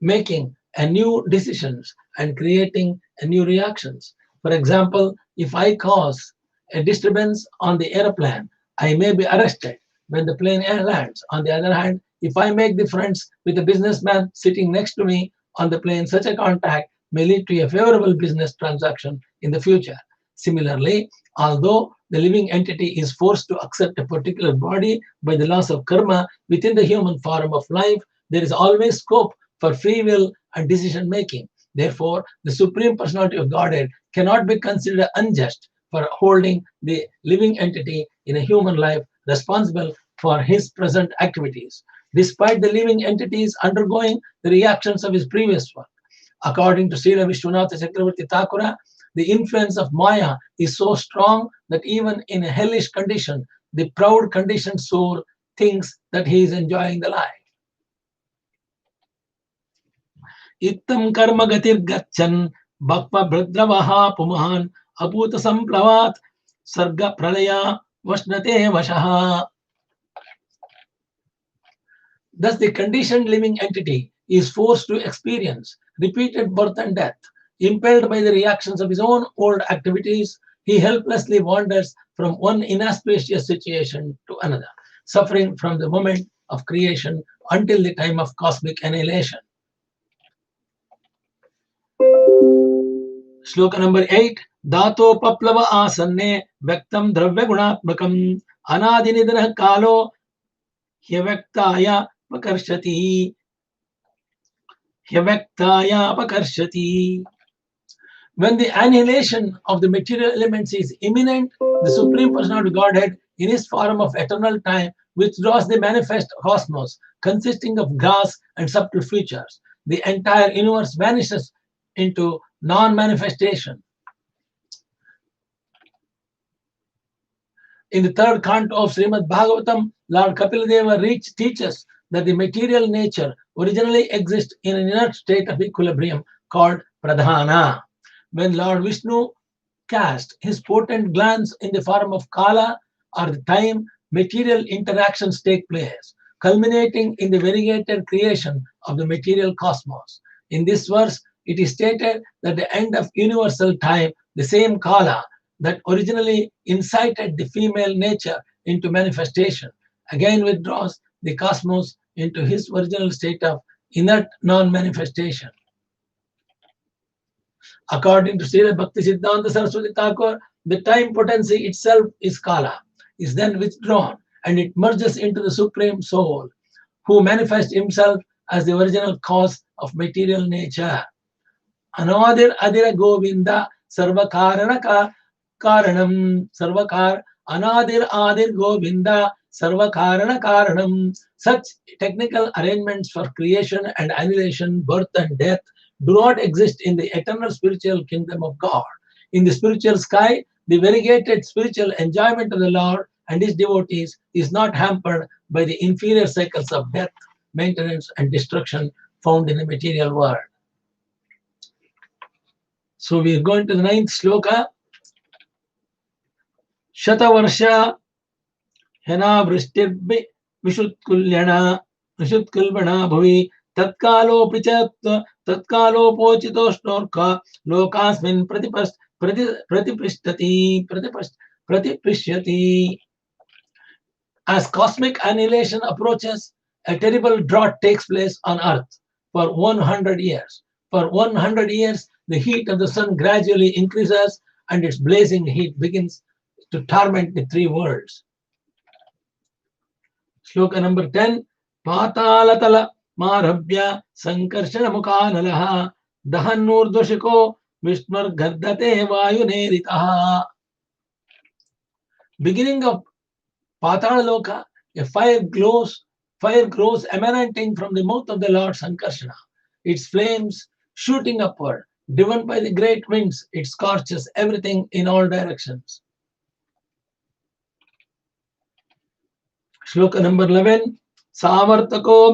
[SPEAKER 1] making a new decisions and creating a new reactions. For example, if I cause a disturbance on the airplane, I may be arrested when the plane lands. On the other hand, if I make the friends with a businessman sitting next to me on the plane, such a contact may lead to a favorable business transaction in the future. Similarly, although the living entity is forced to accept a particular body by the laws of karma within the human form of life, there is always scope for free will and decision making. Therefore, the Supreme Personality of Godhead cannot be considered unjust for holding the living entity in a human life responsible for his present activities, despite the living entities undergoing the reactions of his previous work. According to Srila Vishwanatha Chakravarti Thakura, the influence of Maya is so strong that even in a hellish condition, the proud conditioned soul thinks that he is enjoying the life. Ittam karma gatir gachan bhakpa bhadravaha pumahan abhuta samplavat sarga pralaya vashnate vashaha. Thus, the conditioned living entity is forced to experience repeated birth and death. Impelled by the reactions of his own old activities, he helplessly wanders from one inauspicious situation to another, suffering from the moment of creation until the time of cosmic annihilation. Shloka number 8. Dato paplava asanne vyaktam dravya gunatmakam anadinidana kalo hyavyktaya pakarshati. Hyavyktaya pakarshati. When the annihilation of the material elements is imminent, the Supreme Personality of Godhead, in his form of eternal time, withdraws the manifest cosmos, consisting of gas and subtle features. The entire universe vanishes into non-manifestation. In the third canto of Srimad Bhagavatam, Lord Kapiladeva teaches that the material nature originally exists in an inert state of equilibrium called pradhana. When Lord Vishnu cast his potent glance in the form of Kala, or the time, material interactions take place, culminating in the variegated creation of the material cosmos. In this verse, it is stated that the end of universal time, the same Kala that originally incited the female nature into manifestation, again withdraws the cosmos into his original state of inert non-manifestation. According to Srila Bhakti Siddhanta Saraswati Thakur, the time potency itself is Kala, is then withdrawn, and it merges into the Supreme Soul, who manifests himself as the original cause of material nature. Anadir Adira Govinda Sarvakarana Karanam Sarvakar Anadir Adir Govinda Sarvakarana Karanam. Such technical arrangements for creation and annihilation, birth and death do not exist in the eternal spiritual kingdom of God. In the spiritual sky, the variegated spiritual enjoyment of the Lord and his devotees is not hampered by the inferior cycles of death, maintenance, and destruction found in the material world. So we are going to the 9th sloka. Shatavarsha hena vrishtirbi vishutkulyana vishutkulvana bhavi tatkalo pichat tatkalo pochitosnorka lokasmin pratiprishyati. As cosmic annihilation approaches, a terrible drought takes place on earth for 100 years. For 100 years, the heat of the sun gradually increases and its blazing heat begins to torment the three worlds. Shloka number 10. Patalatala marabhya sankarshana mukhanalaha dahannurdvashiko vishnur gardate vayuneritaha. Beginning of Patalaloka, a fire grows emanating from the mouth of the Lord Sankarsana. Its flames shooting upward, driven by the great winds, it scorches everything in all directions. Shloka number 11. Savartako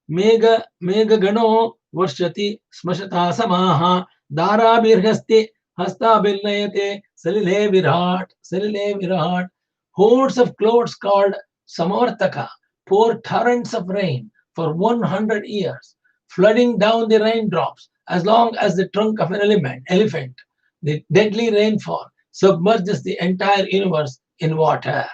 [SPEAKER 1] mega gano varshati smashata samaha darabirhasti hasta bilnayate salile virat. Hordes of clouds called Samartaka pour torrents of rain for 100 years, flooding down the raindrops as long as the trunk of an elephant. The deadly rainfall submerges the entire universe in water.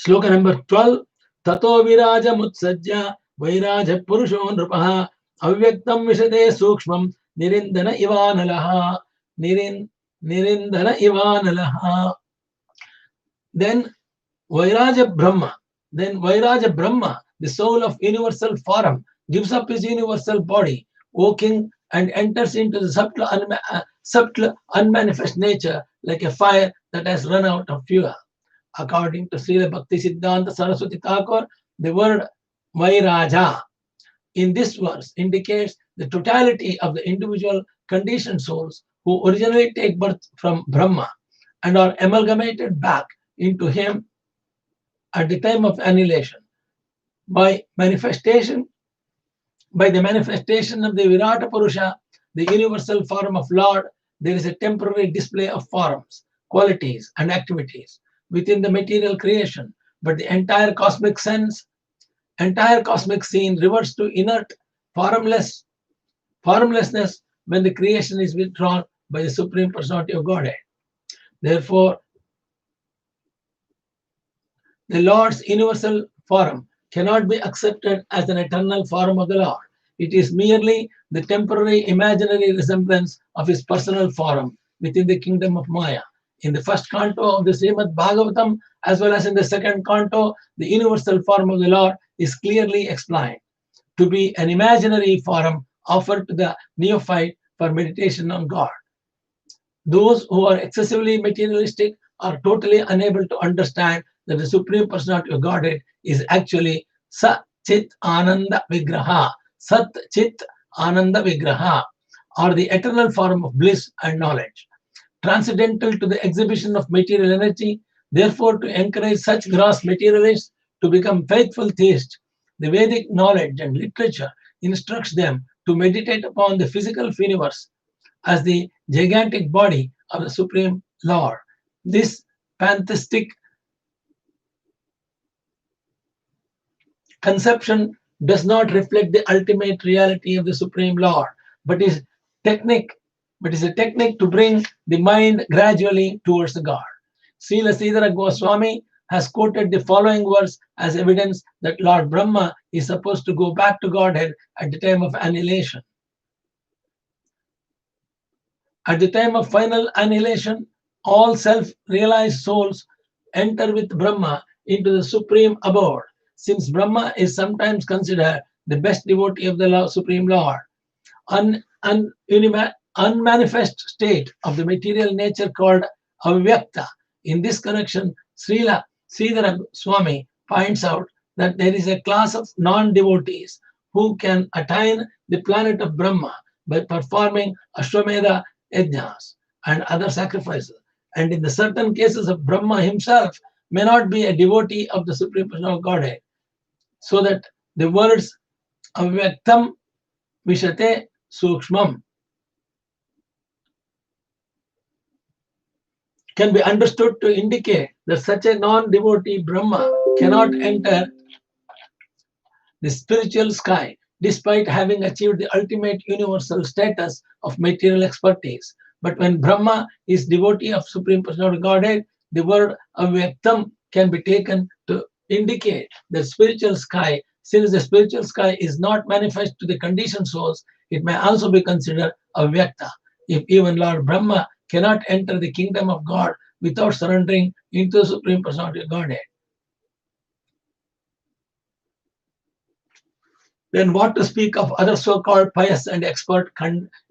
[SPEAKER 1] Shloka number 12. Tato viraja mutsajya vairaja purusho nrupaha avyaktam vishade sukshmam nirindana ivanalaha. Nirindana ivanalaha. Then Vairaja Brahma, the soul of universal form, gives up his universal body, O king, and enters into the subtle unmanifest nature like a fire that has run out of fuel. According to Srila Bhakti Siddhanta Saraswati Thakur, the word Vairaja in this verse indicates the totality of the individual conditioned souls who originally take birth from Brahma and are amalgamated back into him at the time of annihilation. By the manifestation of the Virata Purusha, the universal form of Lord, there is a temporary display of forms, qualities, and activities within the material creation, but the entire cosmic scene reverts to inert formlessness when the creation is withdrawn by the Supreme Personality of Godhead. Therefore, the Lord's universal form cannot be accepted as an eternal form of the Lord. It is merely the temporary imaginary resemblance of his personal form within the kingdom of Maya. In the first canto of the Srimad Bhagavatam, as well as in the second canto, the universal form of the Lord is clearly explained to be an imaginary form offered to the neophyte for meditation on God. Those who are excessively materialistic are totally unable to understand that the Supreme Personality of Godhead is actually Sat Chit Ananda Vigraha, Sat Chit Ananda Vigraha, or the eternal form of bliss and knowledge. Transcendental to the exhibition of material energy, therefore, to encourage such gross materialists to become faithful theists, the Vedic knowledge and literature instructs them to meditate upon the physical universe as the gigantic body of the Supreme Lord. This pantheistic conception does not reflect the ultimate reality of the Supreme Lord, but is technique, but is a technique to bring the mind gradually towards the God. Srila Sridhara Goswami has quoted the following verse as evidence that Lord Brahma is supposed to go back to Godhead at the time of annihilation. At the time of final annihilation, all self-realized souls enter with Brahma into the supreme abode. Since Brahma is sometimes considered the best devotee of the Supreme Lord, unmanifest state of the material nature called avyakta. In this connection, Srila Sridhara Swami points out that there is a class of non-devotees who can attain the planet of Brahma by performing Ashwamedha yajnas and other sacrifices. And in the certain cases of Brahma himself may not be a devotee of the Supreme Personality of Godhead. So that the words avyaktam vishate sukshmam can be understood to indicate that such a non-devotee Brahma cannot enter the spiritual sky despite having achieved the ultimate universal status of material expertise. But when Brahma is devotee of Supreme Personality of Godhead, the word avyaktam can be taken to indicate the spiritual sky. Since the spiritual sky is not manifest to the conditioned souls, it may also be considered avyakta. If even Lord Brahma cannot enter the kingdom of God without surrendering into the Supreme Personality of Godhead, then what to speak of other so-called pious and expert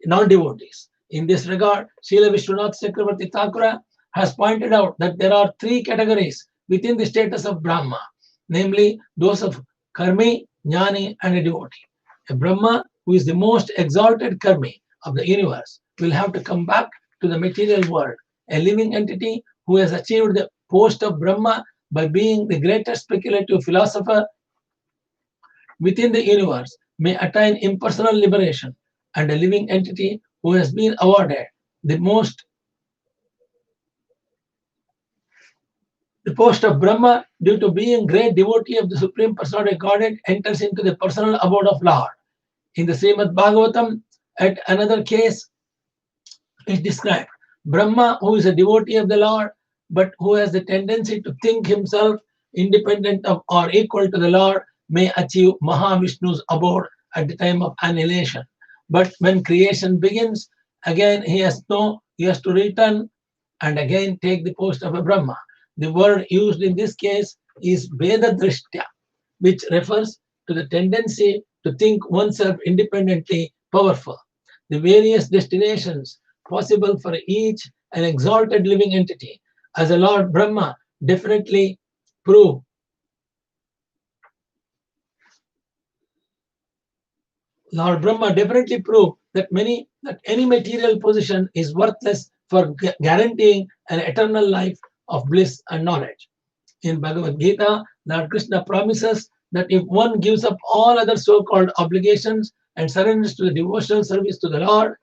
[SPEAKER 1] non-devotees? In this regard, Srila Vishwanath Chakravarti Thakura has pointed out that there are three categories within the status of Brahma, namely those of karmi, jnani, and a devotee. A Brahma who is the most exalted karmi of the universe will have to come back to the material world. A living entity who has achieved the post of Brahma by being the greatest speculative philosopher within the universe may attain impersonal liberation, and a living entity who has been awarded the post of Brahma due to being great devotee of the Supreme Personality of Godhead enters into the personal abode of Lord. In the Srimad Bhagavatam, at another case is described. Brahma, who is a devotee of the Lord, but who has the tendency to think himself independent of or equal to the Lord, may achieve Mahavishnu's abode at the time of annihilation. But when creation begins, again he has to return and again take the post of a Brahma. The word used in this case is Veda Drishtya, which refers to the tendency to think oneself independently powerful. The various destinations possible for each an exalted living entity, as a Lord Brahma definitely prove. Lord Brahma definitely proved that any material position is worthless for guaranteeing an eternal life of bliss and knowledge. In Bhagavad Gita, Lord Krishna promises that if one gives up all other so-called obligations and surrenders to the devotional service to the Lord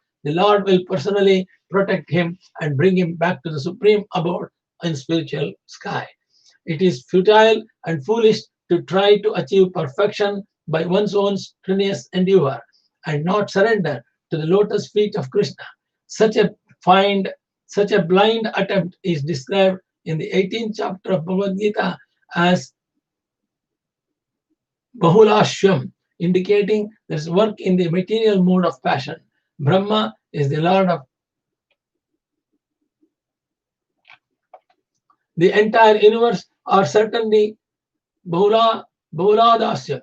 [SPEAKER 1] will personally protect him and bring him back to the supreme abode in spiritual sky. It is futile and foolish to try to achieve perfection by one's own strenuous endeavor and not surrender to the lotus feet of Krishna. Such a blind attempt is described in the 18th chapter of Bhagavad Gita as Bahulashyam, indicating there's work in the material mode of passion. Brahma is the lord of the entire universe, or certainly Bahuladasyam,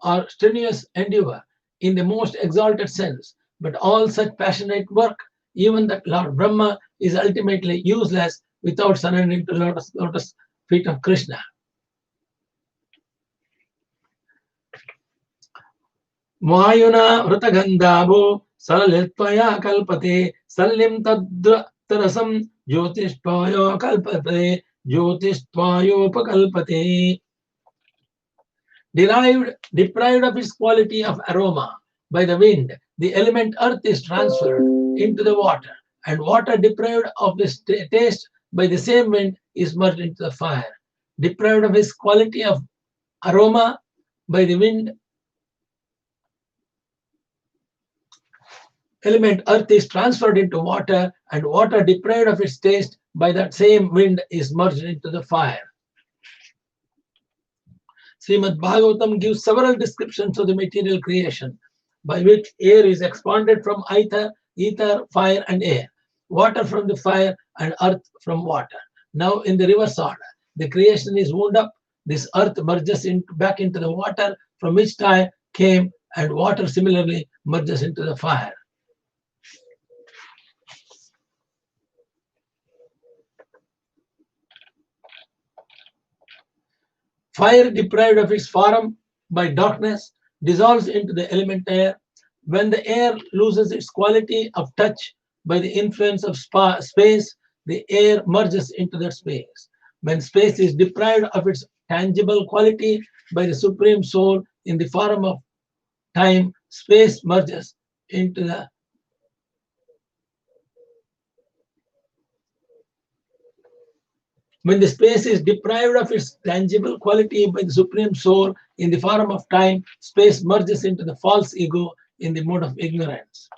[SPEAKER 1] or strenuous endeavor in the most exalted sense. But all such passionate work, even that Lord Brahma, is ultimately useless without surrendering to lotus feet of Krishna. Vayuna Vratagandabo Salalitvaya Kalpate Salim Tadratarasam Jyotishtvaya Kalpate Jyotishtvayupakalpate. Deprived of its quality of aroma by the wind, the element earth is transferred into the water, and water deprived of its taste by the same wind is merged into the fire. Deprived of its quality of aroma by the wind, element earth is transferred into water, and water deprived of its taste by that same wind is merged into the fire. Srimad Bhagavatam gives several descriptions of the material creation, by which air is expanded from ether, fire, and air, water from the fire, and earth from water. Now, in the reverse order, the creation is wound up. This earth merges back into the water from which time came, and water similarly merges into the fire. Fire, deprived of its form by darkness, dissolves into the element air. When the air loses its quality of touch by the influence of space, the air merges into that space. When space is deprived of its tangible quality by the Supreme Soul in the form of time, space merges into the When the space is deprived of its tangible quality by the Supreme Soul in the form of time, space merges into the false ego in the mode of ignorance.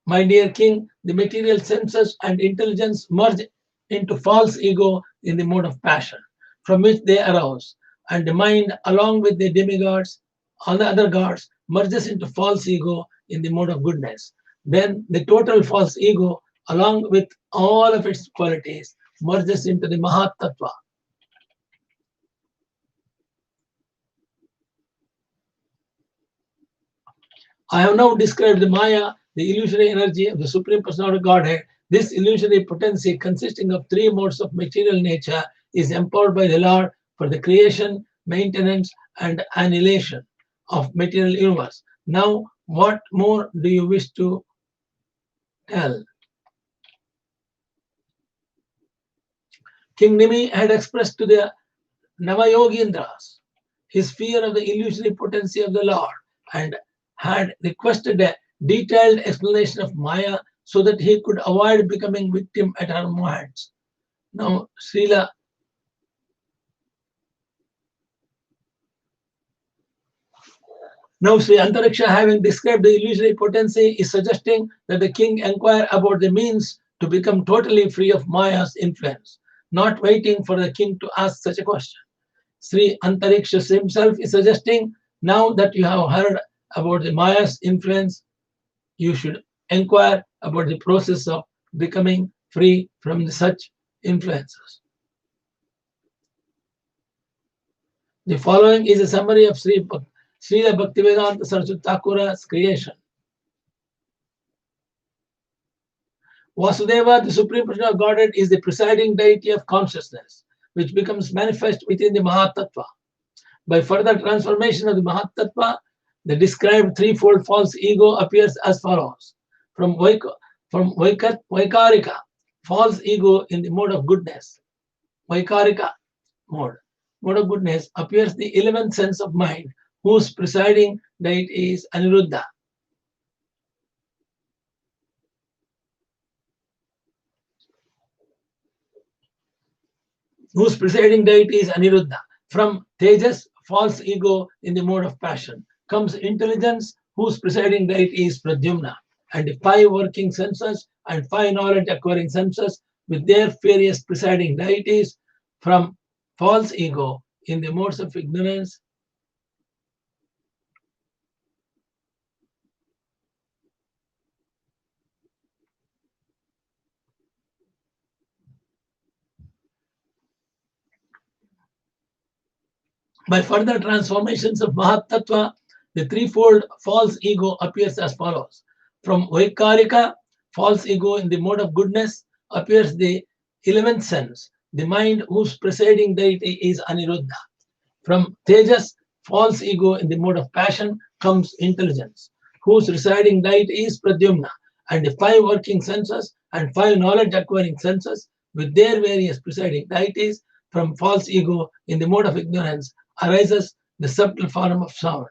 [SPEAKER 1] My dear king, the material senses and intelligence merge into false ego in the mode of passion, from which they arouse, and the mind, along with the demigods, all the other gods, merges into false ego in the mode of goodness. Then the total false ego, along with all of its qualities, merges into the Mahat Tattva. I have now described the Maya, the illusory energy of the Supreme Personality of Godhead. This illusory potency, consisting of three modes of material nature, is empowered by the Lord for the creation, maintenance, and annihilation of material universe. Now, what more do you wish to tell? King Nimi had expressed to the Navayogindras his fear of the illusory potency of the Lord, and had requested a detailed explanation of Maya so that he could avoid becoming victim at her hands. Now, Srila Sri Antariksha, having described the illusory potency, is suggesting that the king inquire about the means to become totally free of Maya's influence, not waiting for the king to ask such a question. Sri Antariksha himself is suggesting, now that you have heard about the Maya's influence, you should inquire about the process of becoming free from such influences. The following is a summary of Srila Bhaktivedanta Saraswati Thakura's creation. Vasudeva, the Supreme Person of Godhead, is the presiding deity of consciousness, which becomes manifest within the Mahatattva. By further transformation of the Mahatattva, the described threefold false ego appears as follows. From Vaikarika, false ego in the mode of goodness. Vaikarika mode of goodness appears the 11th sense of mind, whose presiding deity is Aniruddha. From Tejas, false ego in the mode of passion, comes intelligence, whose presiding deity is Pradyumna, and the 5 working senses and 5 knowledge acquiring senses with their various presiding deities. From false ego in the modes of ignorance, by further transformations of Mahat Tattva, the threefold false ego appears as follows. From Vaikarika, false ego in the mode of goodness, appears the 11th sense, the mind whose presiding deity is Aniruddha. From Tejas, false ego in the mode of passion, comes intelligence, whose residing deity is Pradyumna, and the five working senses and five knowledge acquiring senses with their various presiding deities. From false ego in the mode of ignorance arises the subtle form of sound.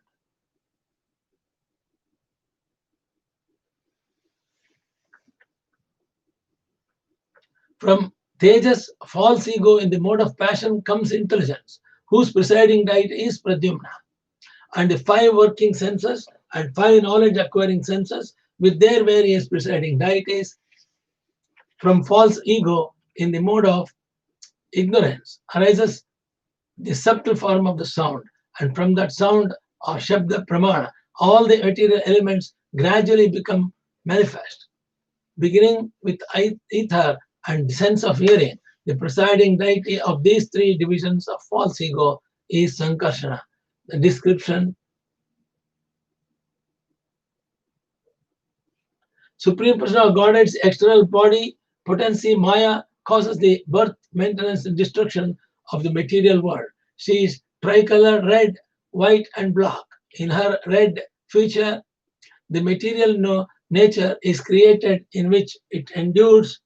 [SPEAKER 1] From Tejas, false ego in the mode of passion comes intelligence, whose presiding deity is Pradyumna, and the five working senses and five knowledge acquiring senses with their various presiding deities. From false ego in the mode of ignorance arises the subtle form of the sound, and from that sound or Shabda Pramana, all the material elements gradually become manifest. Beginning with ether and sense of hearing, the presiding deity of these three divisions of false ego is Sankarshana. The description: Supreme Personal Godhead's external body, potency, Maya, causes the birth, maintenance, and destruction of the material world. She is tricolor, red, white, and black. In her red feature, the material nature is created in which it endures,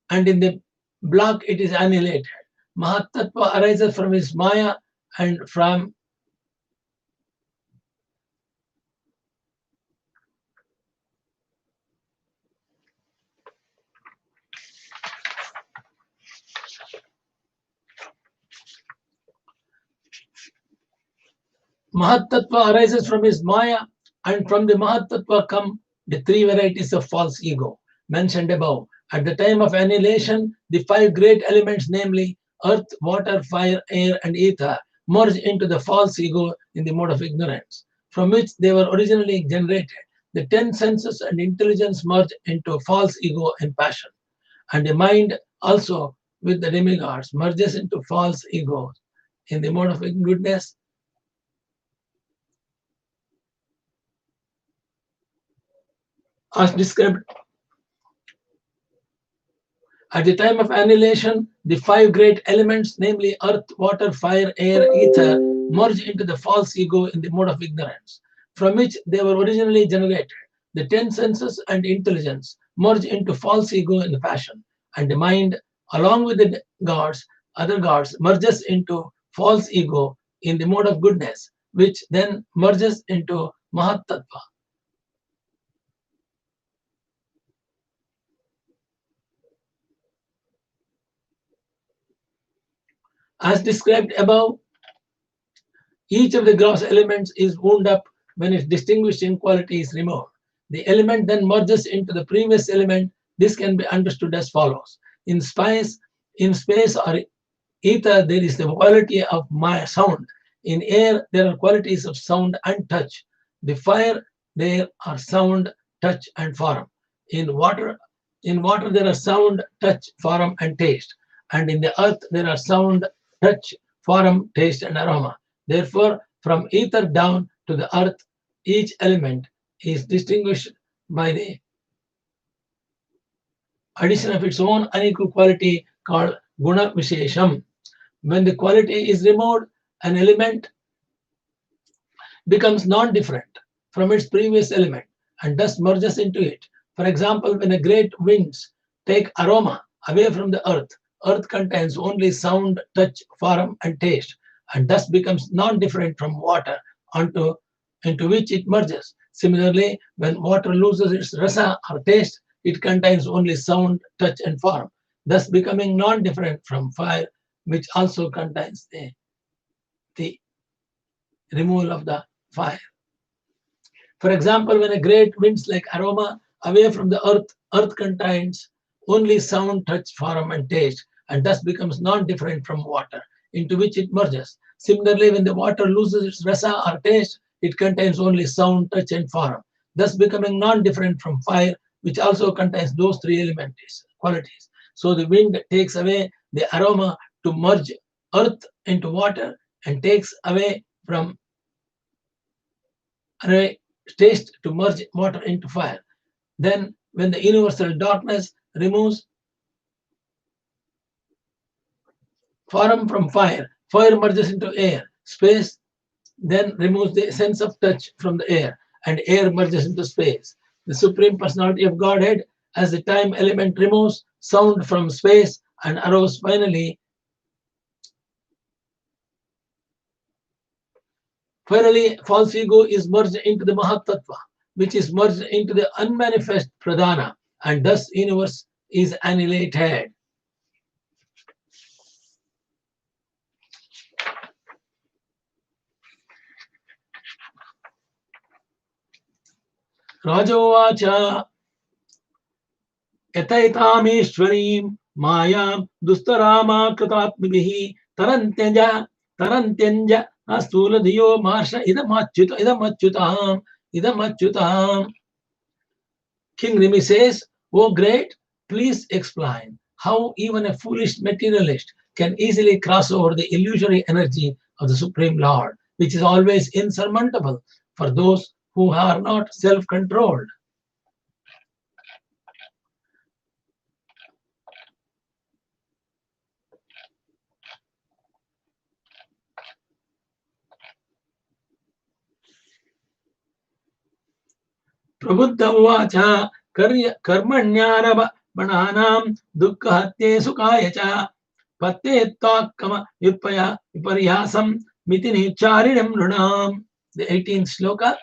[SPEAKER 1] and in the black it is annihilated. Mahat Tattva arises from his Maya and from Mahat Tattva arises from his Maya, and from the Mahat Tattva come the three varieties of false ego mentioned above. At the time of annihilation, the five great elements, namely earth, water, fire, air, and ether, merge into the false ego in the mode of ignorance, from which they were originally generated. The 10 senses and intelligence merge into false ego and passion, and the mind also, with the demigods, merges into false ego in the mode of goodness. As described, at the time of annihilation, the five great elements, namely earth, water, fire, air, ether, merge into the false ego in the mode of ignorance, from which they were originally generated. The 10 senses and intelligence merge into false ego in the passion, and the mind, along with the gods, other gods, merges into false ego in the mode of goodness, which then merges into Mahat Tattva. As described above, each of the gross elements is wound up when its distinguishing quality is removed. The element then merges into the previous element. This can be understood as follows. In space or ether, there is the quality of sound. In air, there are qualities of sound and touch. The fire, there are sound, touch, and form. In water, there are sound, touch, form, and taste. And in the earth, there are sound, touch, form, taste, and aroma. Therefore, from ether down to the earth, each element is distinguished by the addition of its own unequal quality called guna vishesham. When the quality is removed, an element becomes non-different from its previous element and thus merges into it. For example, when a great winds take aroma away from the earth contains only sound, touch, form, and taste, and thus becomes non-different from water into which it merges. Similarly, when water loses its rasa or taste, it contains only sound, touch, and form, thus becoming non-different from fire, which also contains the removal of the fire. For example, when a great winds like aroma away from the earth contains only sound, touch, form, and taste, and thus becomes non-different from water, into which it merges. Similarly, when the water loses its rasa or taste, it contains only sound, touch, and form, thus becoming non-different from fire, which also contains those three elements, qualities. So the wind takes away the aroma to merge earth into water and takes away from taste to merge water into fire. Then when the universal darkness removes form from fire, fire merges into air. Space then removes the sense of touch from the air, and air merges into space. The Supreme Personality of Godhead, as the time element, removes sound from space and arose finally. Finally, false ego is merged into the Mahatattva, which is merged into the unmanifest Pradhana, and thus universe is annihilated. Rajovacha yataitameshwarim mayam dustarama kritatmibihi tarantyenja astula diyo marsha idamachyutam. King Rimi says, "Oh great, please explain how even a foolish materialist can easily cross over the illusory energy of the Supreme Lord, which is always insurmountable for those who are not self-controlled." Prabuddha uvacha karmanyarabhanam dukkhahatye sukhayacha patte tvakama viparyasam miti nicharinam runam. The 18th sloka.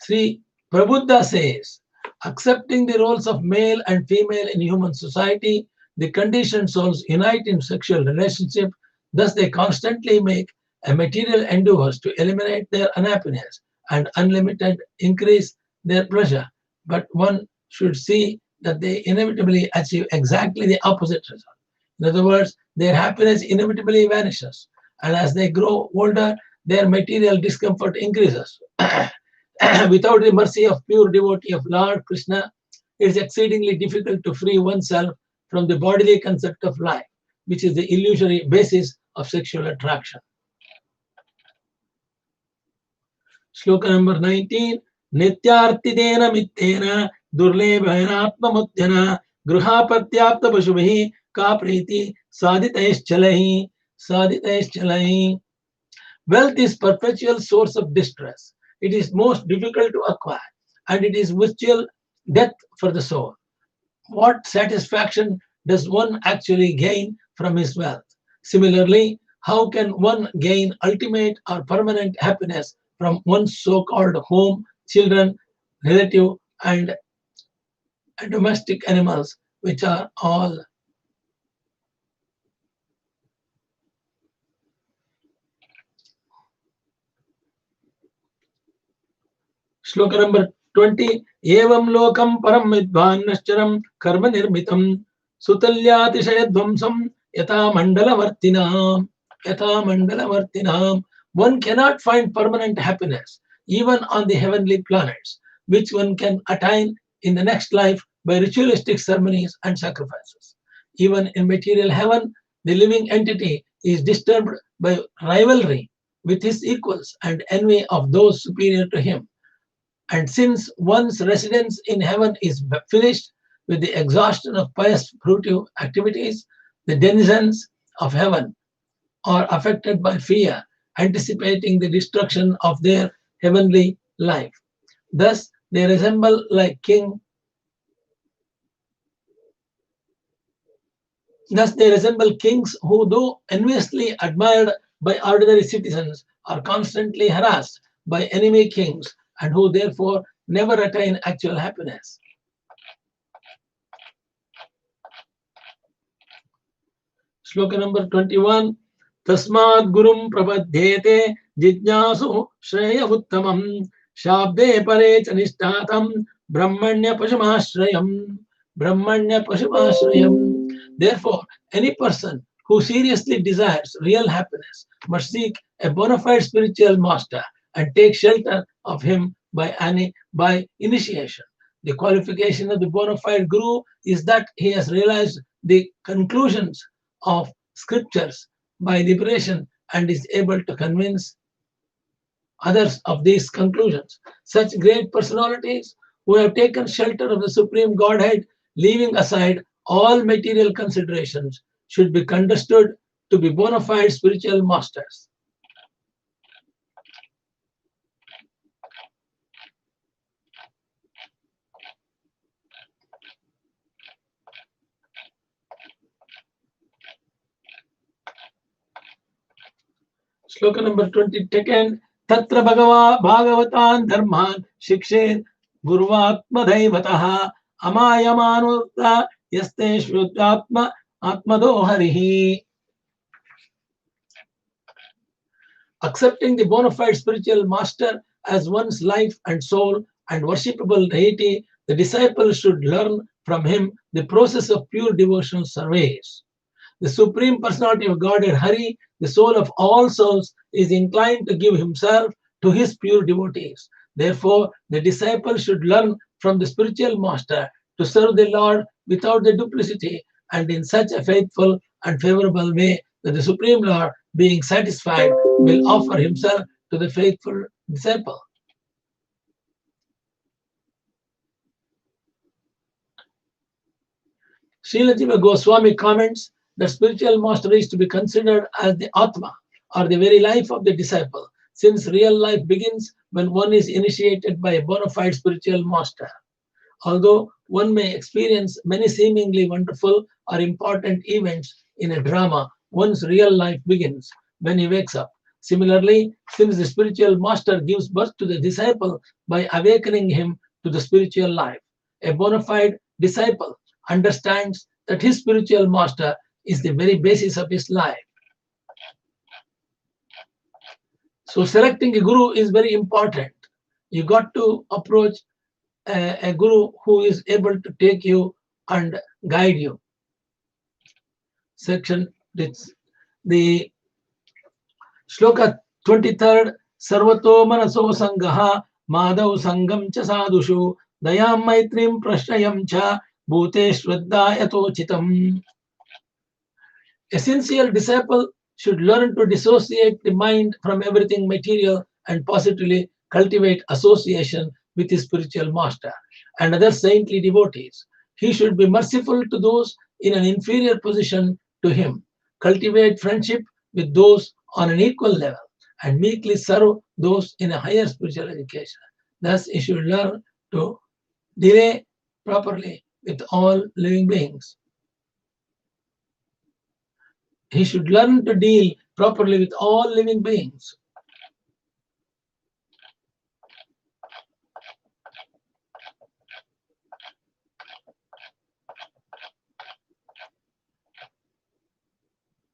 [SPEAKER 1] Sri Prabuddha says, accepting the roles of male and female in human society, the conditioned souls unite in sexual relationship. Thus, they constantly make a material endeavors to eliminate their unhappiness and unlimited increase their pleasure. But one should see that they inevitably achieve exactly the opposite result. In other words, their happiness inevitably vanishes, and as they grow older, their material discomfort increases. Without the mercy of pure devotee of Lord Krishna, it is exceedingly difficult to free oneself from the bodily concept of life, which is the illusory basis of sexual attraction. Shloka number 19. Nityartidena mittena durlebhainatma mudhyana gruhapatyapta pashubhi ka priti saditaischalahi. Wealth is perpetual source of distress. It is most difficult to acquire, and it is virtual death for the soul. What satisfaction does one actually gain from his wealth? Similarly, how can one gain ultimate or permanent happiness from one's so-called home, children, relative, and domestic animals, which are all Shloka number 20. Evam lokam param vidvan nashcharam karma nirmitam sutalyatishayadvamsam yata mandalavartinam. One cannot find permanent happiness even on the heavenly planets, which one can attain in the next life by ritualistic ceremonies and sacrifices. Even in material heaven, the living entity is disturbed by rivalry with his equals and envy of those superior to him. And since one's residence in heaven is finished with the exhaustion of pious fruitive activities, the denizens of heaven are affected by fear, anticipating the destruction of their heavenly life. Thus, they resemble kings who, though enviously admired by ordinary citizens, are constantly harassed by enemy kings, and who therefore never attain actual happiness. Shloka number 21. Tasmad gurum prapadyete jijnasu shreya uttamam shabde pare chanishtatam brahmanya pashamashrayam. Brahmanya Pashumashrayam. Therefore, any person who seriously desires real happiness must seek a bona fide spiritual master and take shelter of him by initiation. The qualification of the bona fide guru is that he has realized the conclusions of scriptures by liberation and is able to convince others of these conclusions. Such great personalities who have taken shelter of the Supreme Godhead, leaving aside all material considerations, should be understood to be bona fide spiritual masters. Shloka number 22. Tatra Bhagavatan Dharman Shikshe Gurvatmadhaivataha Amayamanurta Yaste Shrutatma Atmado Harihi. Accepting the bona fide spiritual master as one's life and soul and worshipable deity, the disciple should learn from him the process of pure devotional service. The Supreme Personality of Godhead, Hari, the soul of all souls, is inclined to give himself to his pure devotees. Therefore, the disciple should learn from the spiritual master to serve the Lord without the duplicity and in such a faithful and favorable way that the Supreme Lord, being satisfied, will offer himself to the faithful disciple. Srila Jiva Goswami comments that spiritual master is to be considered as the Atma, or the very life of the disciple, since real life begins when one is initiated by a bona fide spiritual master. Although one may experience many seemingly wonderful or important events in a drama, one's real life begins when he wakes up. Similarly, since the spiritual master gives birth to the disciple by awakening him to the spiritual life, a bona fide disciple understands that his spiritual master is the very basis of his life. So selecting a guru is very important. You got to approach a guru who is able to take you and guide you. Section the Shloka 23rd. Sarvato manaso sangaha madhav sangam cha sadhushu dayam maitrim prashnayam cha bhute shraddha yatochitam. A sincere disciple should learn to dissociate the mind from everything material and positively cultivate association with his spiritual master and other saintly devotees. He should be merciful to those in an inferior position to him, cultivate friendship with those on an equal level, and meekly serve those in a higher spiritual education. Thus, he should learn to deal properly with all living beings. He should learn to deal properly with all living beings.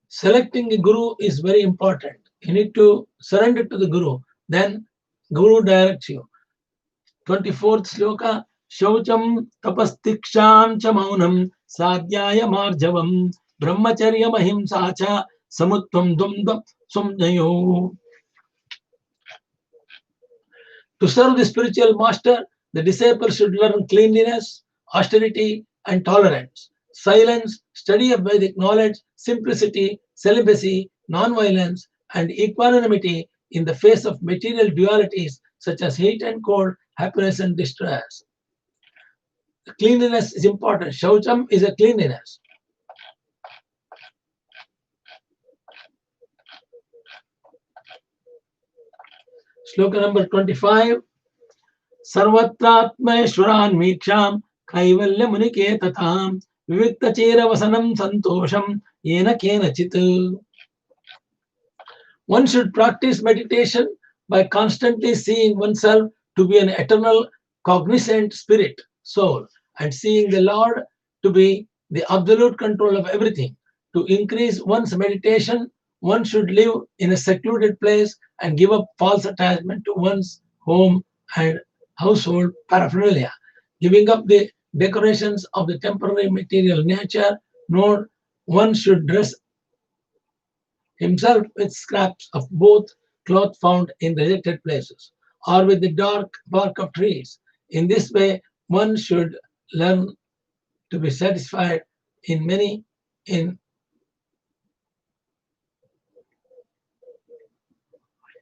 [SPEAKER 1] Selecting a guru is very important. You need to surrender to the guru. Then guru directs you. 24th sloka. Shaucham tapastiksham cha maunam sadhyaya marjavam brahmacharya mahimsa cha samutvam dvandva samjayo. To serve the spiritual master, the disciple should learn cleanliness, austerity, and tolerance, silence, study of Vedic knowledge, simplicity, celibacy, non-violence, and equanimity in the face of material dualities such as heat and cold, happiness and distress. Cleanliness is important. Shaucham is a cleanliness. Shloka number 25. Sarvatratmaishwaran miksham kaivalya munike tatham vivikta chera vasanam santosham yena kenachit. One should practice meditation by constantly seeing oneself to be an eternal cognizant spirit, soul, and seeing the Lord to be the absolute control of everything. To increase one's meditation, one should live in a secluded place and give up false attachment to one's home and household paraphernalia. Giving up the decorations of the temporary material nature, nor one should dress himself with scraps of both cloth found in rejected places, or with the dark bark of trees. In this way, one should learn to be satisfied in many in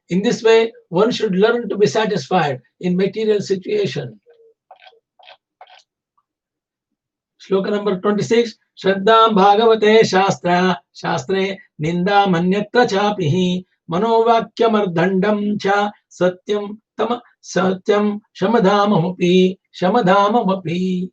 [SPEAKER 1] this way, one should learn to be satisfied in material situation. Shloka number 26. Shraddha Bhagavate Shastre Ninda Manyatra Chapihi Manovakyamardhandam Cha Satyam Shamadhamamapi.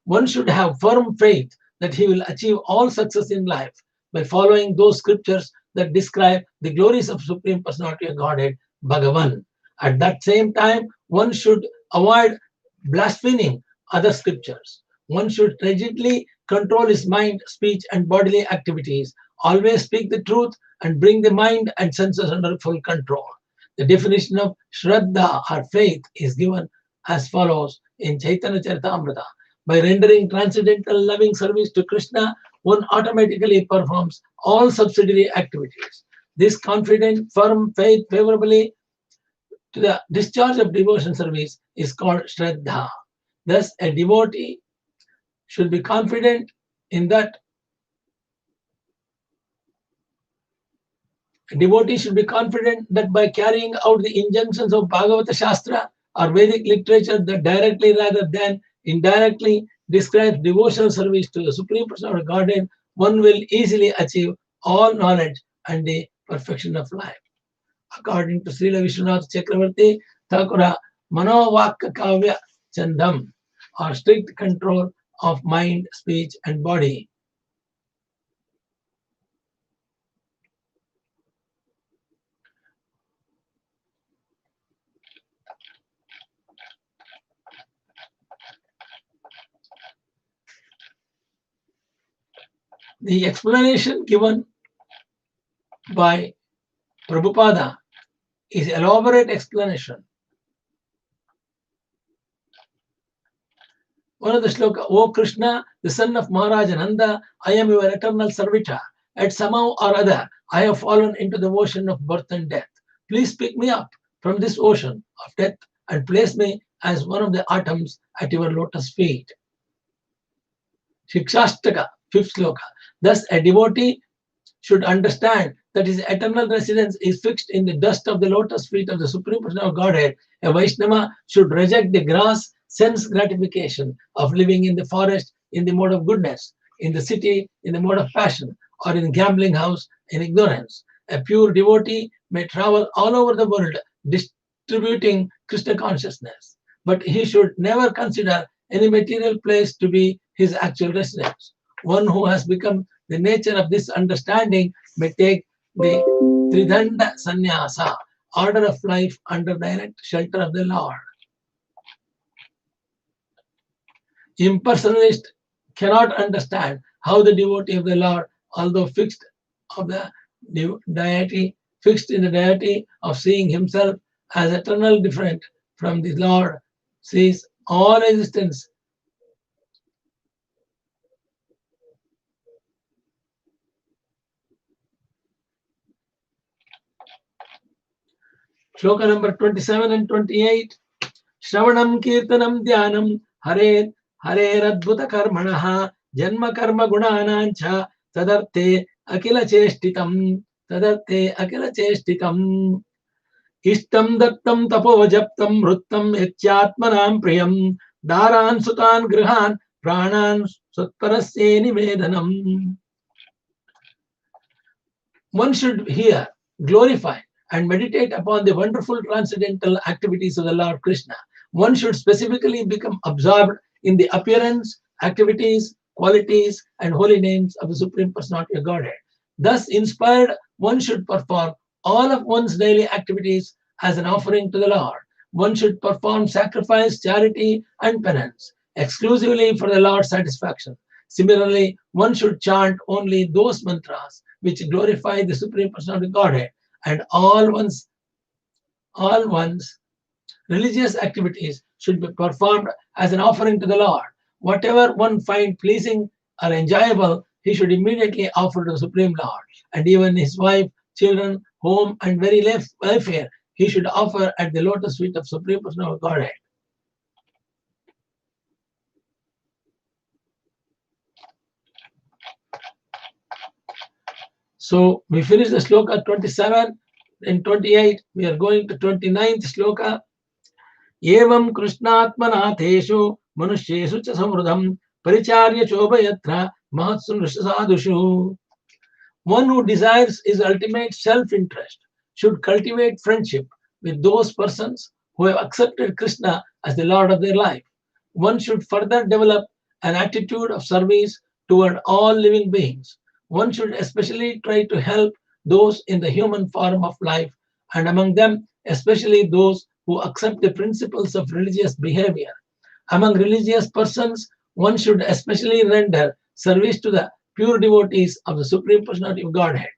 [SPEAKER 1] One should have firm faith that he will achieve all success in life by following those scriptures that describe the glories of Supreme Personality of Godhead, Bhagavan. At that same time, one should avoid blaspheming other scriptures. One should rigidly control his mind, speech, and bodily activities, always speak the truth, and bring the mind and senses under full control. The definition of Shraddha or faith is given as follows in Chaitanya Charitamrita. By rendering transcendental loving service to Krishna, one automatically performs all subsidiary activities. This confident, firm faith favorably to the discharge of devotion service is called Shraddha. Thus, a devotee should be confident in that by carrying out the injunctions of Bhagavata Shastra or Vedic literature that directly rather than indirectly describes devotional service to the Supreme Personality of Godhead, one will easily achieve all knowledge and the perfection of life. According to Srila Vishwanath Chakravarti Thakura, Manovakya Kavya Chandam, or strict control of mind, speech, and body. The explanation given by Prabhupada is elaborate explanation. One of the shloka, O Krishna, the son of Maharaj Ananda, I am your eternal servitor. At somehow or other, I have fallen into the ocean of birth and death. Please pick me up from this ocean of death and place me as one of the atoms at your lotus feet. Shikshashtaka, 5th shloka. Thus, a devotee should understand that his eternal residence is fixed in the dust of the lotus feet of the Supreme Personality of Godhead. A Vaishnava should reject the gross sense gratification of living in the forest in the mode of goodness, in the city in the mode of passion, or in the gambling house in ignorance. A pure devotee may travel all over the world distributing Krishna consciousness, but he should never consider any material place to be his actual residence. One who has become the nature of this understanding may take the Tridanda Sannyasa, order of life under direct shelter of the Lord. Impersonalist cannot understand how the devotee of the Lord, although fixed in the deity of seeing himself as eternal different from the Lord, sees all existence Shloka number 27 and 28. Shravanam Kirtanam Dhyanam Hare Hareradbhuta Karmanaha Janma Karma Gunanancha Tadarte Akila Cheshtitam Ishtam Dattam Tapovajaptam Ruttam Etyatmanam Priyam Daran Sutan Grihan Pranan Sutparasye Nivedanam. One should hear, glorify, and meditate upon the wonderful transcendental activities of the Lord Krishna. One should specifically become absorbed in the appearance, activities, qualities, and holy names of the Supreme Personality of Godhead. Thus inspired, one should perform all of one's daily activities as an offering to the Lord. One should perform sacrifice, charity, and penance exclusively for the Lord's satisfaction. Similarly, one should chant only those mantras which glorify the Supreme Personality of Godhead, and all one's religious activities should be performed as an offering to the Lord. Whatever one finds pleasing or enjoyable, he should immediately offer to the Supreme Lord. And even his wife, children, home, and very welfare, he should offer at the lotus feet of Supreme Personal Godhead. So we finished the sloka 27. In 28, we are going to 29th sloka. Evam Krishnatmanateshu Manusheshu cha samrudham Paricharya Chobhayatra Mahatsu Sadhushu. One who desires his ultimate self-interest should cultivate friendship with those persons who have accepted Krishna as the Lord of their life. One should further develop an attitude of service toward all living beings. One should especially try to help those in the human form of life, and among them, especially those who accept the principles of religious behavior. Among religious persons, one should especially render service to the pure devotees of the Supreme Personality of Godhead.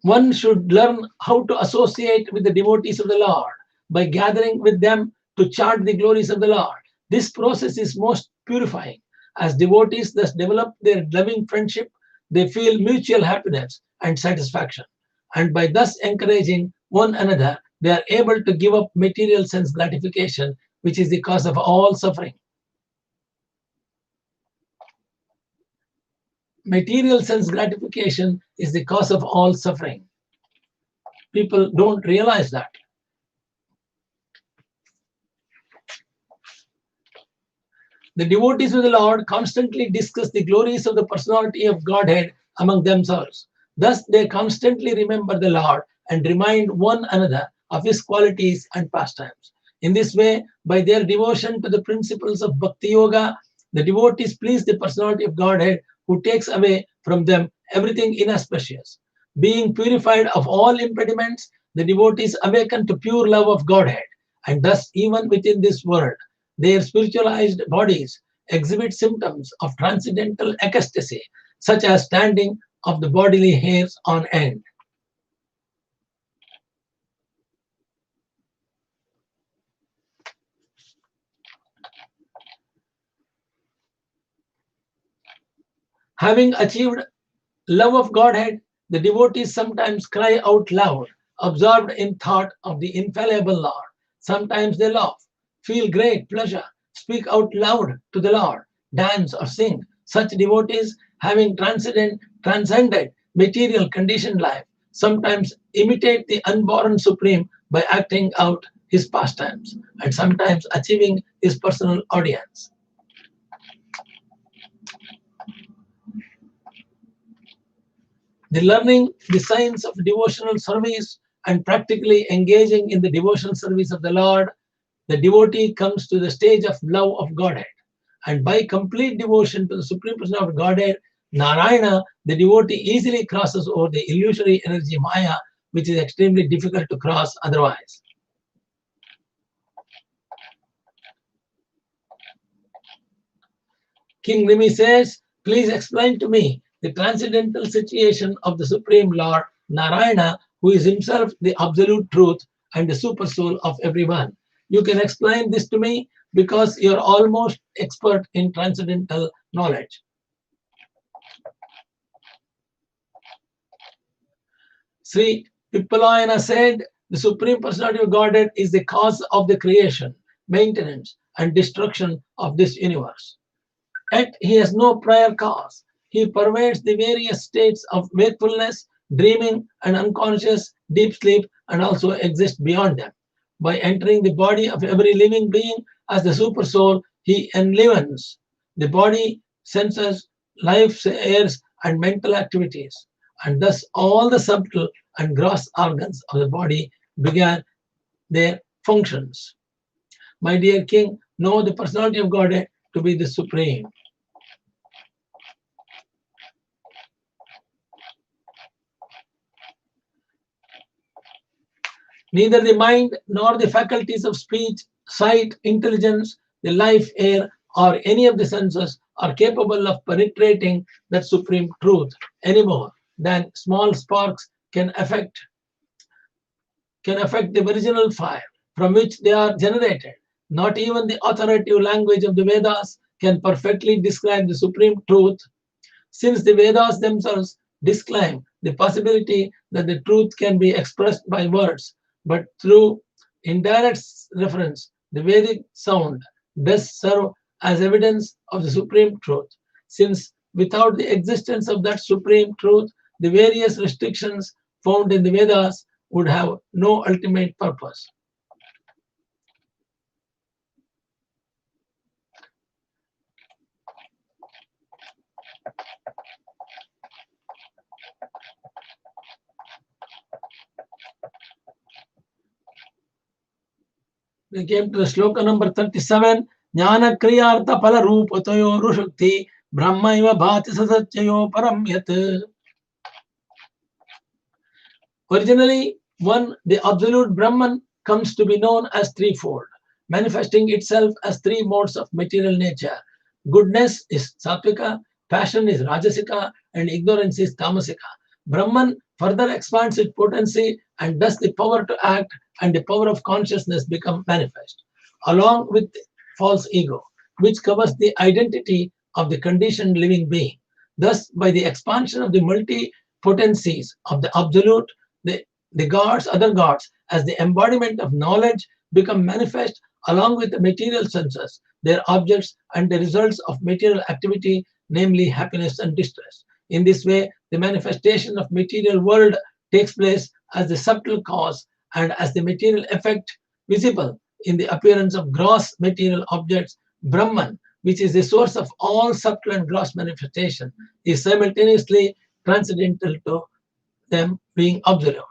[SPEAKER 1] One should learn how to associate with the devotees of the Lord by gathering with them to chant the glories of the Lord. This process is most purifying. As devotees thus develop their loving friendship, they feel mutual happiness and satisfaction. And by thus encouraging one another, they are able to give up material sense gratification, which is the cause of all suffering. Material sense gratification is the cause of all suffering. People don't realize that. The devotees of the Lord constantly discuss the glories of the personality of Godhead among themselves. Thus, they constantly remember the Lord and remind one another of his qualities and pastimes. In this way, by their devotion to the principles of Bhakti Yoga, the devotees please the personality of Godhead, who takes away from them everything inauspicious. Being purified of all impediments, the devotees awaken to pure love of Godhead, and thus even within this world, their spiritualized bodies exhibit symptoms of transcendental ecstasy, such as standing of the bodily hairs on end. Having achieved love of Godhead, the devotees sometimes cry out loud, absorbed in thought of the infallible Lord. Sometimes they laugh, feel great pleasure, speak out loud to the Lord, dance or sing. Such devotees, having transcended material conditioned life, sometimes imitate the unborn Supreme by acting out his pastimes and sometimes achieving his personal audience. The learning the science of devotional service and practically engaging in the devotional service of the Lord, the devotee comes to the stage of love of Godhead. And by complete devotion to the Supreme Person of Godhead, Narayana, the devotee easily crosses over the illusory energy Maya, which is extremely difficult to cross otherwise. King Rimi says, please explain to me the transcendental situation of the Supreme Lord, Narayana, who is himself the absolute truth and the super soul of everyone. You can explain this to me because you're almost expert in transcendental knowledge. Sri Pippalayana said, the Supreme Personality of Godhead is the cause of the creation, maintenance, and destruction of this universe. Yet he has no prior cause. He pervades the various states of wakefulness, dreaming, and unconscious deep sleep, and also exists beyond them. By entering the body of every living being as the super soul, he enlivens the body, senses, life, airs, and mental activities. And thus all the subtle and gross organs of the body began their functions. My dear King, know the personality of Godhead to be the Supreme. Neither the mind nor the faculties of speech, sight, intelligence, the life, air, or any of the senses are capable of penetrating that supreme truth anymore. than small sparks can affect the original fire from which they are generated. Not even the authoritative language of the Vedas can perfectly describe the supreme truth, since the Vedas themselves disclaim the possibility that the truth can be expressed by words, but through indirect reference, the Vedic sound does serve as evidence of the supreme truth, since without the existence of that supreme truth, the various restrictions found in the Vedas would have no ultimate purpose. We came to the sloka number 37. Jnana kriyartha pala rupatayo rushukti brahma iva bhati sasatyayo param yat. Originally, the absolute Brahman comes to be known as threefold, manifesting itself as three modes of material nature. Goodness is sattvika, passion is rajasika, and ignorance is tamasika. Brahman further expands its potency and thus the power to act and the power of consciousness become manifest, along with false ego, which covers the identity of the conditioned living being. Thus, by the expansion of the multi-potencies of the absolute, the gods, other gods, as the embodiment of knowledge, become manifest along with the material senses, their objects, and the results of material activity, namely happiness and distress. In this way, the manifestation of material world takes place as the subtle cause and as the material effect visible in the appearance of gross material objects. Brahman, which is the source of all subtle and gross manifestation, is simultaneously transcendental to them being absolute.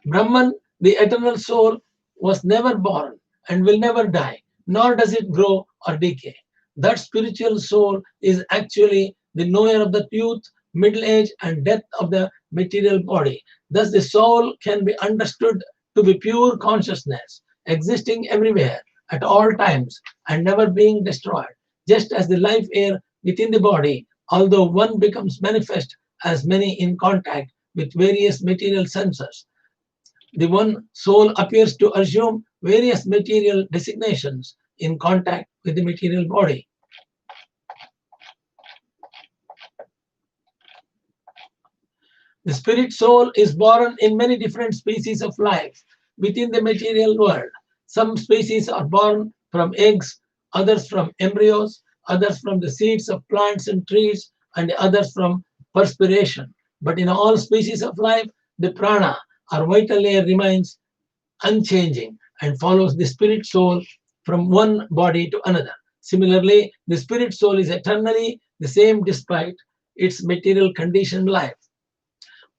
[SPEAKER 1] Brahman, the eternal soul, was never born and will never die, nor does it grow or decay. That spiritual soul is actually the knower of the youth, middle age, and death of the material body. Thus, the soul can be understood to be pure consciousness, existing everywhere, at all times, and never being destroyed, just as the life air within the body, although one becomes manifest as many in contact with various material senses. The one soul appears to assume various material designations in contact with the material body. The spirit soul is born in many different species of life within the material world. Some species are born from eggs, others from embryos, others from the seeds of plants and trees, and others from perspiration. But in all species of life, the prana, or vital air, remains unchanging and follows the spirit soul from one body to another. Similarly, the spirit soul is eternally the same despite its material conditioned life.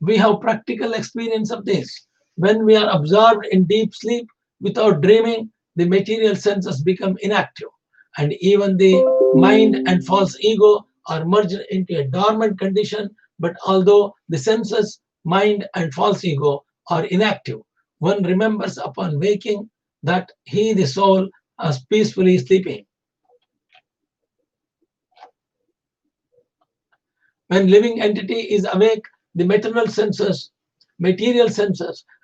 [SPEAKER 1] We have practical experience of this. When we are absorbed in deep sleep without dreaming, the material senses become inactive, and even the mind and false ego are merged into a dormant condition. But although the senses, mind, and false ego are inactive, one remembers upon waking that he, the soul, is peacefully sleeping. When living entity is awake, the material senses,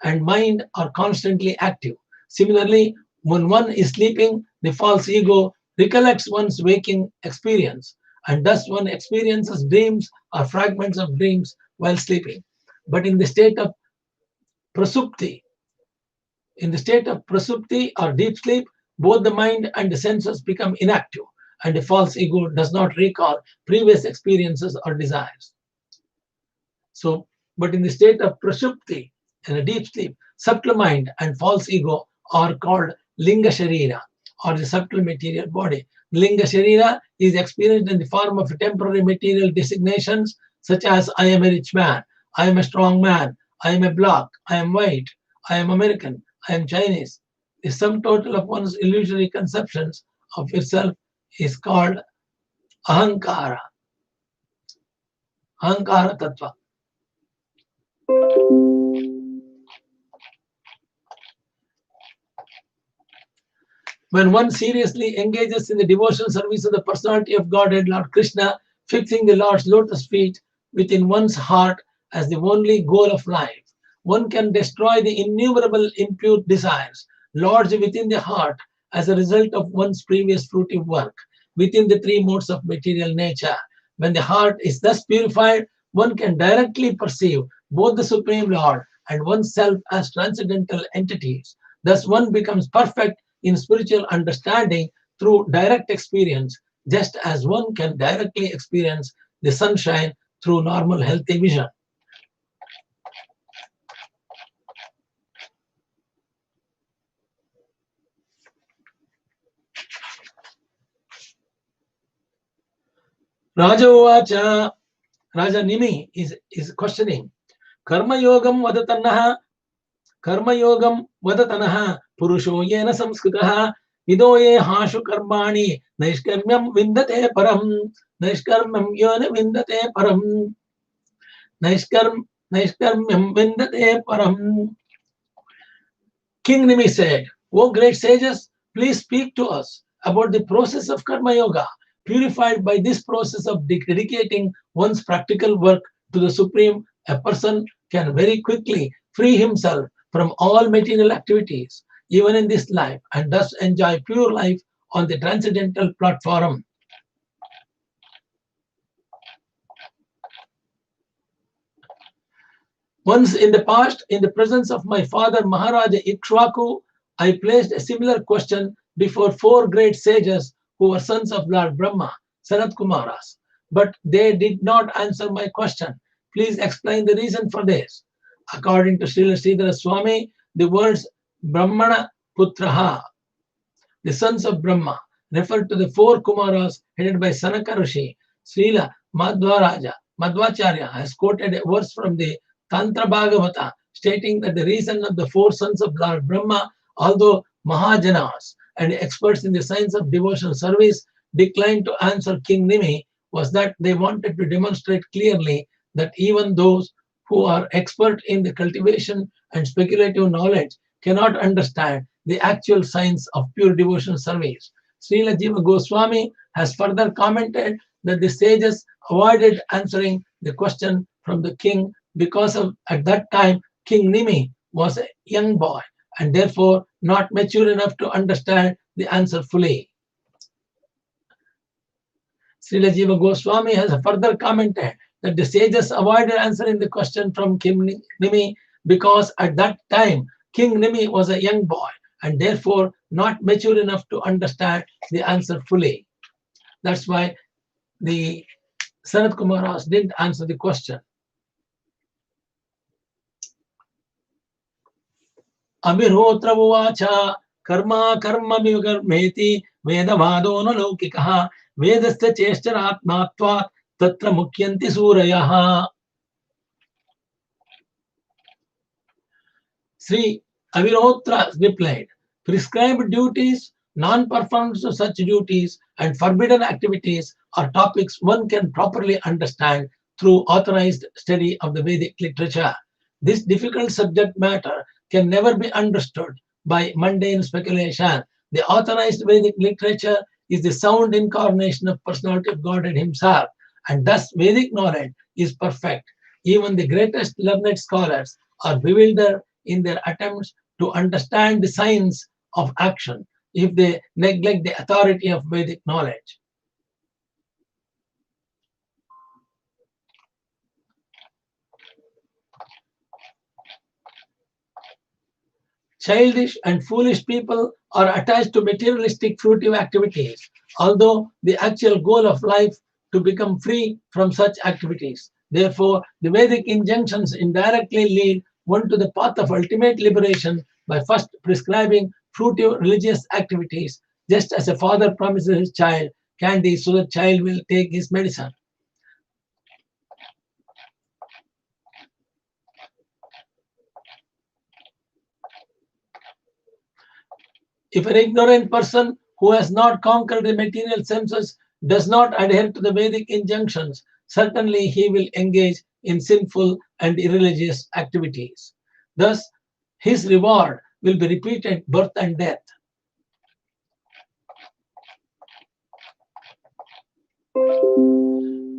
[SPEAKER 1] and mind are constantly active. Similarly, when one is sleeping, the false ego recollects one's waking experience, and thus one experiences dreams or fragments of dreams while sleeping. But in the state of prasupti, or deep sleep, both the mind and the senses become inactive, and the false ego does not recall previous experiences or desires. So, but in the state of prasupti, in a deep sleep, subtle mind and false ego are called linga sharira, or the subtle material body. Linga sharira is experienced in the form of temporary material designations such as I am a rich man, I am a strong man, I am a black, I am white, I am American, I am Chinese. The sum total of one's illusory conceptions of itself is called ahankara, ahankara tattva. When one seriously engages in the devotional service of the personality of Godhead, Lord Krishna, fixing the Lord's lotus feet within one's heart as the only goal of life, one can destroy the innumerable impure desires lodged within the heart as a result of one's previous fruitive work within the three modes of material nature. When the heart is thus purified, one can directly perceive both the Supreme Lord and oneself as transcendental entities. Thus, one becomes perfect in spiritual understanding through direct experience, just as one can directly experience the sunshine through normal healthy vision. Raja Uvacha, Raja Nimi is questioning. Karma Yogam Vadatanaha, Karma Yogam Vadatanaha, Purusho Yena Samskritaha, Vidoye Hashu Karmani, Naishkarmyam Vindate Param, Naishkarmyam Yona Vindate Param, Naishkarmyam Vindate Param. King Nimi said, O great sages, please speak to us about the process of Karma Yoga. Purified by this process of dedicating one's practical work to the Supreme, a person can very quickly free himself from all material activities, even in this life, and thus enjoy pure life on the transcendental platform. Once in the past, in the presence of my father Maharaja Ikshvaku, I placed a similar question before four great sages who were sons of Lord Brahma, Sanat Kumaras. But they did not answer my question. Please explain the reason for this. According to Srila Sridhara Swami, the words Brahmana Putraha, the sons of Brahma, refer to the four Kumaras headed by Sanaka Rishi. Srila Madhvacharya has quoted a verse from the Tantra Bhagavata stating that the reason of the four sons of Lord Brahma, although Mahajanas and experts in the science of devotional service, declined to answer King Nimi was that they wanted to demonstrate clearly that even those who are expert in the cultivation and speculative knowledge cannot understand the actual science of pure devotional service. Srila Jiva Goswami has further commented that the sages avoided answering the question from the king because of at that time King Nimi was a young boy and therefore not mature enough to understand the answer fully. Srila Jiva Goswami has further commented that the sages avoided answering the question from King Nimi because at that time King Nimi was a young boy and therefore not mature enough to understand the answer fully. That's why the Sanat Kumaras didn't answer the question. Abhirotra Uvacha Karma Karma Vigarmeti Vedavado Nalaukikaha Vedasya Cheshcharatmatvat Tatra Mukyanti Surayaha. Sri Avirotra replied, prescribed duties, non-performance of such duties, and forbidden activities are topics one can properly understand through authorized study of the Vedic literature. This difficult subject matter can never be understood by mundane speculation. The authorized Vedic literature is the sound incarnation of personality of Godhead himself, and thus Vedic knowledge is perfect. Even the greatest learned scholars are bewildered in their attempts to understand the science of action if they neglect the authority of Vedic knowledge. Childish and foolish people are attached to materialistic fruitive activities, although the actual goal of life to become free from such activities. Therefore, the Vedic injunctions indirectly lead one to the path of ultimate liberation by first prescribing fruitive religious activities, just as a father promises his child candy so the child will take his medicine. If an ignorant person who has not conquered the material senses does not adhere to the Vedic injunctions, certainly he will engage in sinful and irreligious activities. Thus, his reward will be repeated birth and death.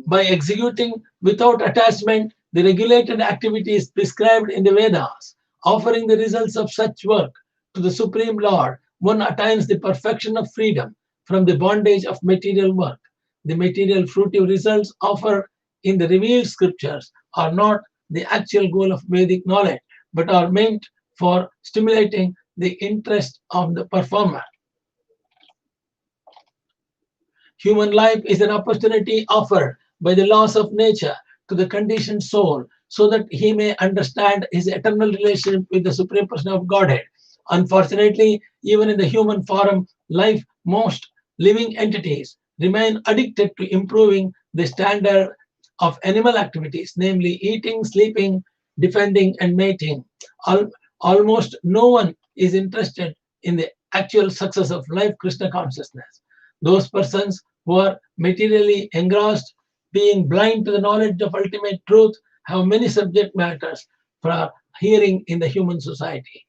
[SPEAKER 1] By executing without attachment the regulated activities prescribed in the Vedas, offering the results of such work to the Supreme Lord, one attains the perfection of freedom from the bondage of material work. The material fruitive results offered in the revealed scriptures are not the actual goal of Vedic knowledge, but are meant for stimulating the interest of the performer. Human life is an opportunity offered by the laws of nature to the conditioned soul so that he may understand his eternal relationship with the Supreme Person of Godhead. Unfortunately, even in the human form, most living entities remain addicted to improving the standard of animal activities, namely eating, sleeping, defending, and mating. Almost no one is interested in the actual success of life Krishna consciousness. Those persons who are materially engrossed, being blind to the knowledge of ultimate truth, have many subject matters for hearing in the human society.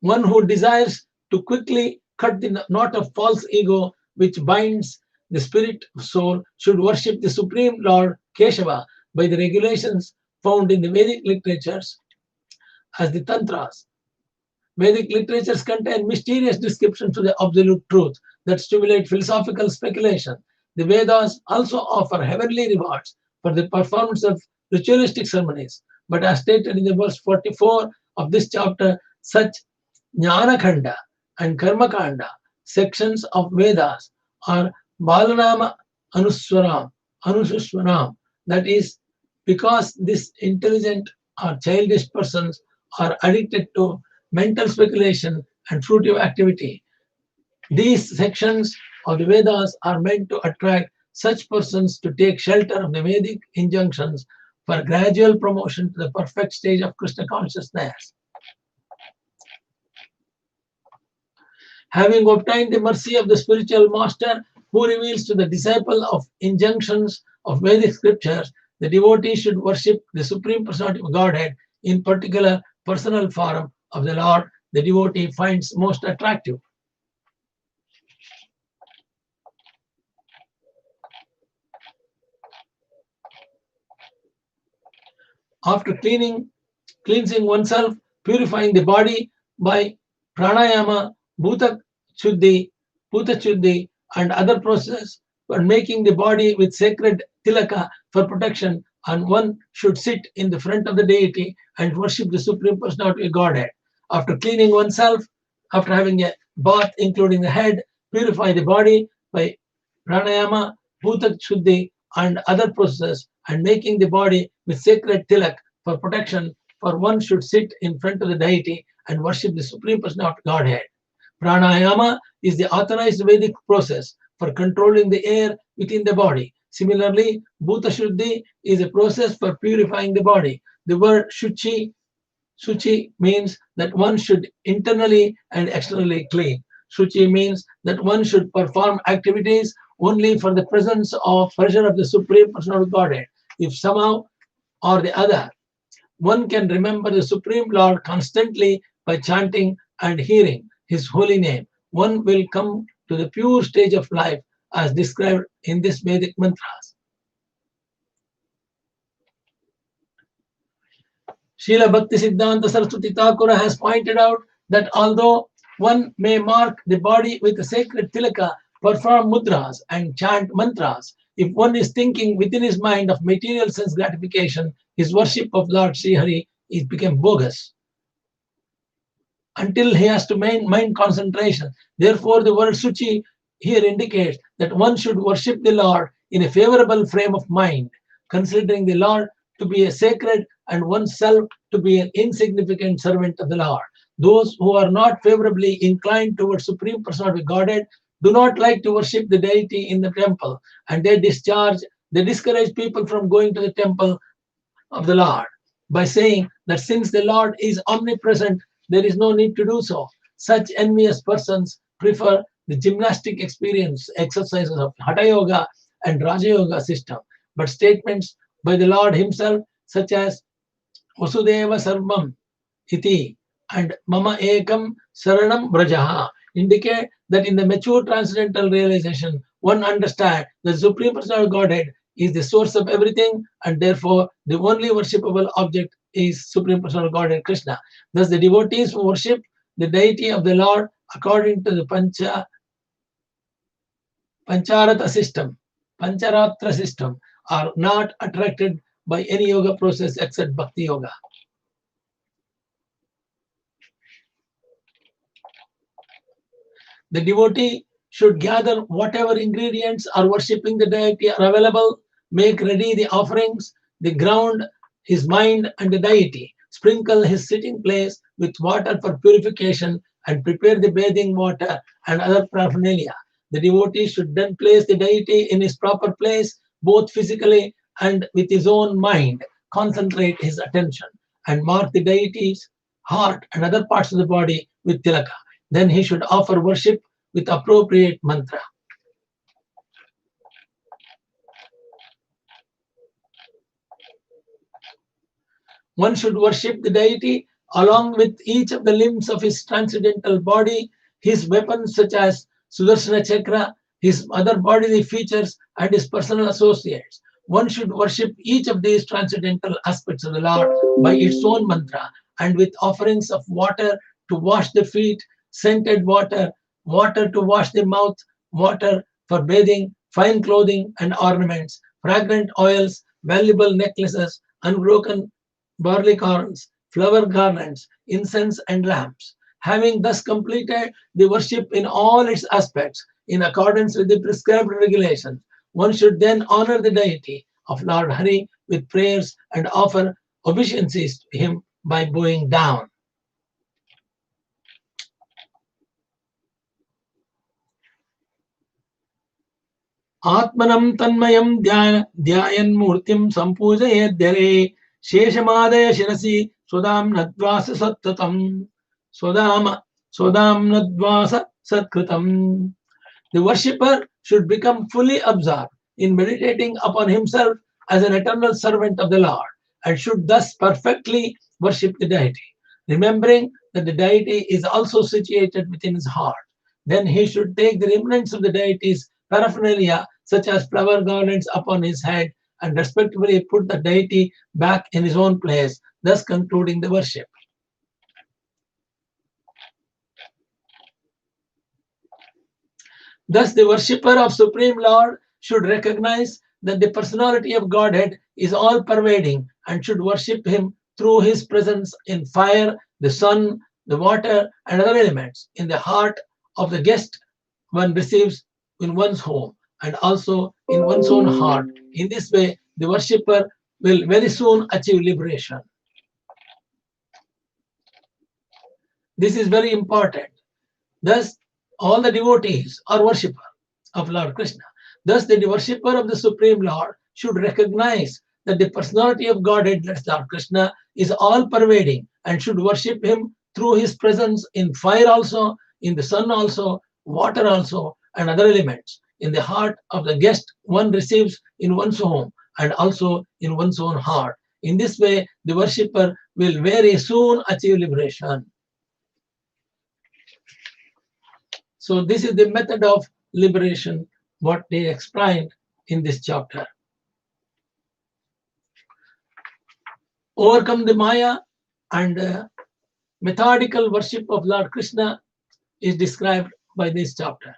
[SPEAKER 1] One who desires to quickly cut the knot of false ego which binds the spirit soul should worship the Supreme Lord Keshava by the regulations found in the Vedic literatures as the Tantras. Vedic literatures contain mysterious descriptions of the absolute truth that stimulate philosophical speculation. The Vedas also offer heavenly rewards for the performance of ritualistic ceremonies, but as stated in the verse 44 of this chapter, such Jnana-khanda and Karma-kanda sections of Vedas are Balanama Anuswaram, that is, because these intelligent or childish persons are addicted to mental speculation and fruitive activity. These sections of the Vedas are meant to attract such persons to take shelter of the Vedic injunctions for gradual promotion to the perfect stage of Krishna consciousness. Having obtained the mercy of the spiritual master who reveals to the disciple of injunctions of Vedic scriptures, the devotee should worship the Supreme Personality of Godhead, in particular personal form of the Lord the devotee finds most attractive. After cleansing oneself, purifying the body by pranayama, bhuta chuddhi, and other processes for making the body with sacred tilaka for protection, and one should sit in the front of the deity and worship the Supreme Personality of Godhead. After cleaning oneself, after having a bath including the head, purify the body by pranayama, bhuta chuddhi, and other processes, and making the body with sacred tilak for protection, for one should sit in front of the deity and worship the Supreme Personality of Godhead. Pranayama is the authorized Vedic process for controlling the air within the body. Similarly, Bhuta Shuddhi is a process for purifying the body. The word Shuchi means that one should internally and externally clean. Shuchi means that one should perform activities only for the presence of pleasure of the Supreme Personality of Godhead. If somehow or the other one can remember the Supreme Lord constantly by chanting and hearing His holy name, one will come to the pure stage of life as described in this Vedic mantras. Srila Bhakti Siddhanta Saraswati Thakura has pointed out that although one may mark the body with a sacred tilaka, perform mudras, and chant mantras, if one is thinking within his mind of material sense gratification, his worship of Lord Sri Hari is become bogus until he has to mind concentration. Therefore, the word Suchi here indicates that one should worship the Lord in a favorable frame of mind, considering the Lord to be a sacred and oneself to be an insignificant servant of the Lord. Those who are not favorably inclined towards Supreme Personality of Godhead do not like to worship the deity in the temple, and they discourage people from going to the temple of the Lord by saying that since the Lord is omnipresent, there is no need to do so. Such envious persons prefer the gymnastic exercises of Hatha Yoga and Raja Yoga system. But statements by the Lord himself, such as Vasudeva Sarvam iti and Mama Ekam Saranam Brajaha, indicate that in the mature transcendental realization, one understands the Supreme Personal Godhead is the source of everything, and therefore the only worshipable object is Supreme Personal Godhead Krishna. Thus, the devotees who worship the deity of the Lord according to the Pancharatra system, are not attracted by any yoga process except Bhakti Yoga. The devotee should gather whatever ingredients are worshipping the deity are available, make ready the offerings, the ground, his mind and the deity, sprinkle his sitting place with water for purification, and prepare the bathing water and other paraphernalia. The devotee should then place the deity in his proper place, both physically and with his own mind, concentrate his attention, and mark the deity's heart and other parts of the body with tilaka. Then he should offer worship with appropriate mantra. One should worship the deity along with each of the limbs of his transcendental body, his weapons such as Sudarshana Chakra, his other bodily features, and his personal associates. One should worship each of these transcendental aspects of the Lord by its own mantra, and with offerings of water to wash the feet, scented water, water to wash the mouth, water for bathing, fine clothing and ornaments, fragrant oils, valuable necklaces, unbroken barley corns, flower garlands, incense and lamps. Having thus completed the worship in all its aspects in accordance with the prescribed regulations, one should then honor the deity of Lord Hari with prayers and offer obeisances to him by bowing down. Atmanam tanmayam dhyayan murtim sampujayadhyare sheshamadaya shirasi swadam nadvasa sattatam swadam nadvasa satkritam. The worshipper should become fully absorbed in meditating upon himself as an eternal servant of the Lord, and should thus perfectly worship the deity, remembering that the deity is also situated within his heart. Then he should take the remnants of the deity's paraphernalia, such as flower garlands, upon his head and respectfully put the deity back in his own place, thus concluding the worship. Thus, the worshipper of Supreme Lord should recognize that the personality of Godhead is all-pervading and should worship him through his presence in fire, the sun, the water, and other elements in the heart of the guest one receives in one's home and also in one's own heart. In this way, the worshipper will very soon achieve liberation. This is very important. Thus, all the devotees are worshippers of Lord Krishna. Thus, the worshipper of the Supreme Lord should recognize that the personality of Godhead, that's Lord Krishna, is all-pervading and should worship him through his presence in fire also, in the sun also, water also, and other elements in the heart of the guest one receives in one's home and also in one's own heart. In this way, the worshipper will very soon achieve liberation. So this is the method of liberation, what they explained in this chapter. Overcome the Maya and methodical worship of Lord Krishna is described by this chapter.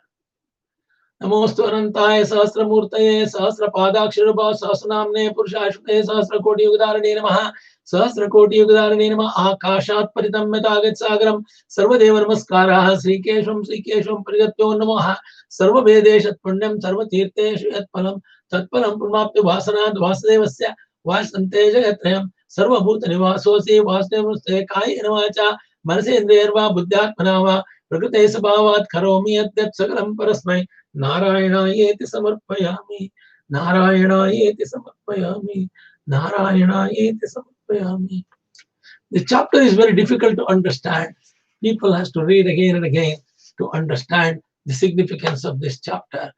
[SPEAKER 1] Namostu Anantaya Sahasramurtaye Sahasrapadakshirubha Sahasranamne Purushashute Sahasrakoti Yugadarane Namaha Sahasrakoti Yugadarane Namaha Akashat Paritam Metagat Sagaram Sarvadeva Namaskaraha Srikesham Prigatyo Namaha Sarva Vedeshat Punyam Sarva Tirteshu Yatpalam Tatpalam Pramapti Vasanad Vasudevasya Vasante Jagatrayam Sarva Bhuta Nivasosi Vasudevaste Kai Navacha Manasendriyarva Buddhyatmanava Prakrite Sabhavat Karomi Adyat Sagaram Parasmai Narayanaayeti samarpayami, Narayanaayeti samarpayami, Narayanaayeti samarpayami. The chapter is very difficult to understand. People have to read again and again to understand the significance of this chapter.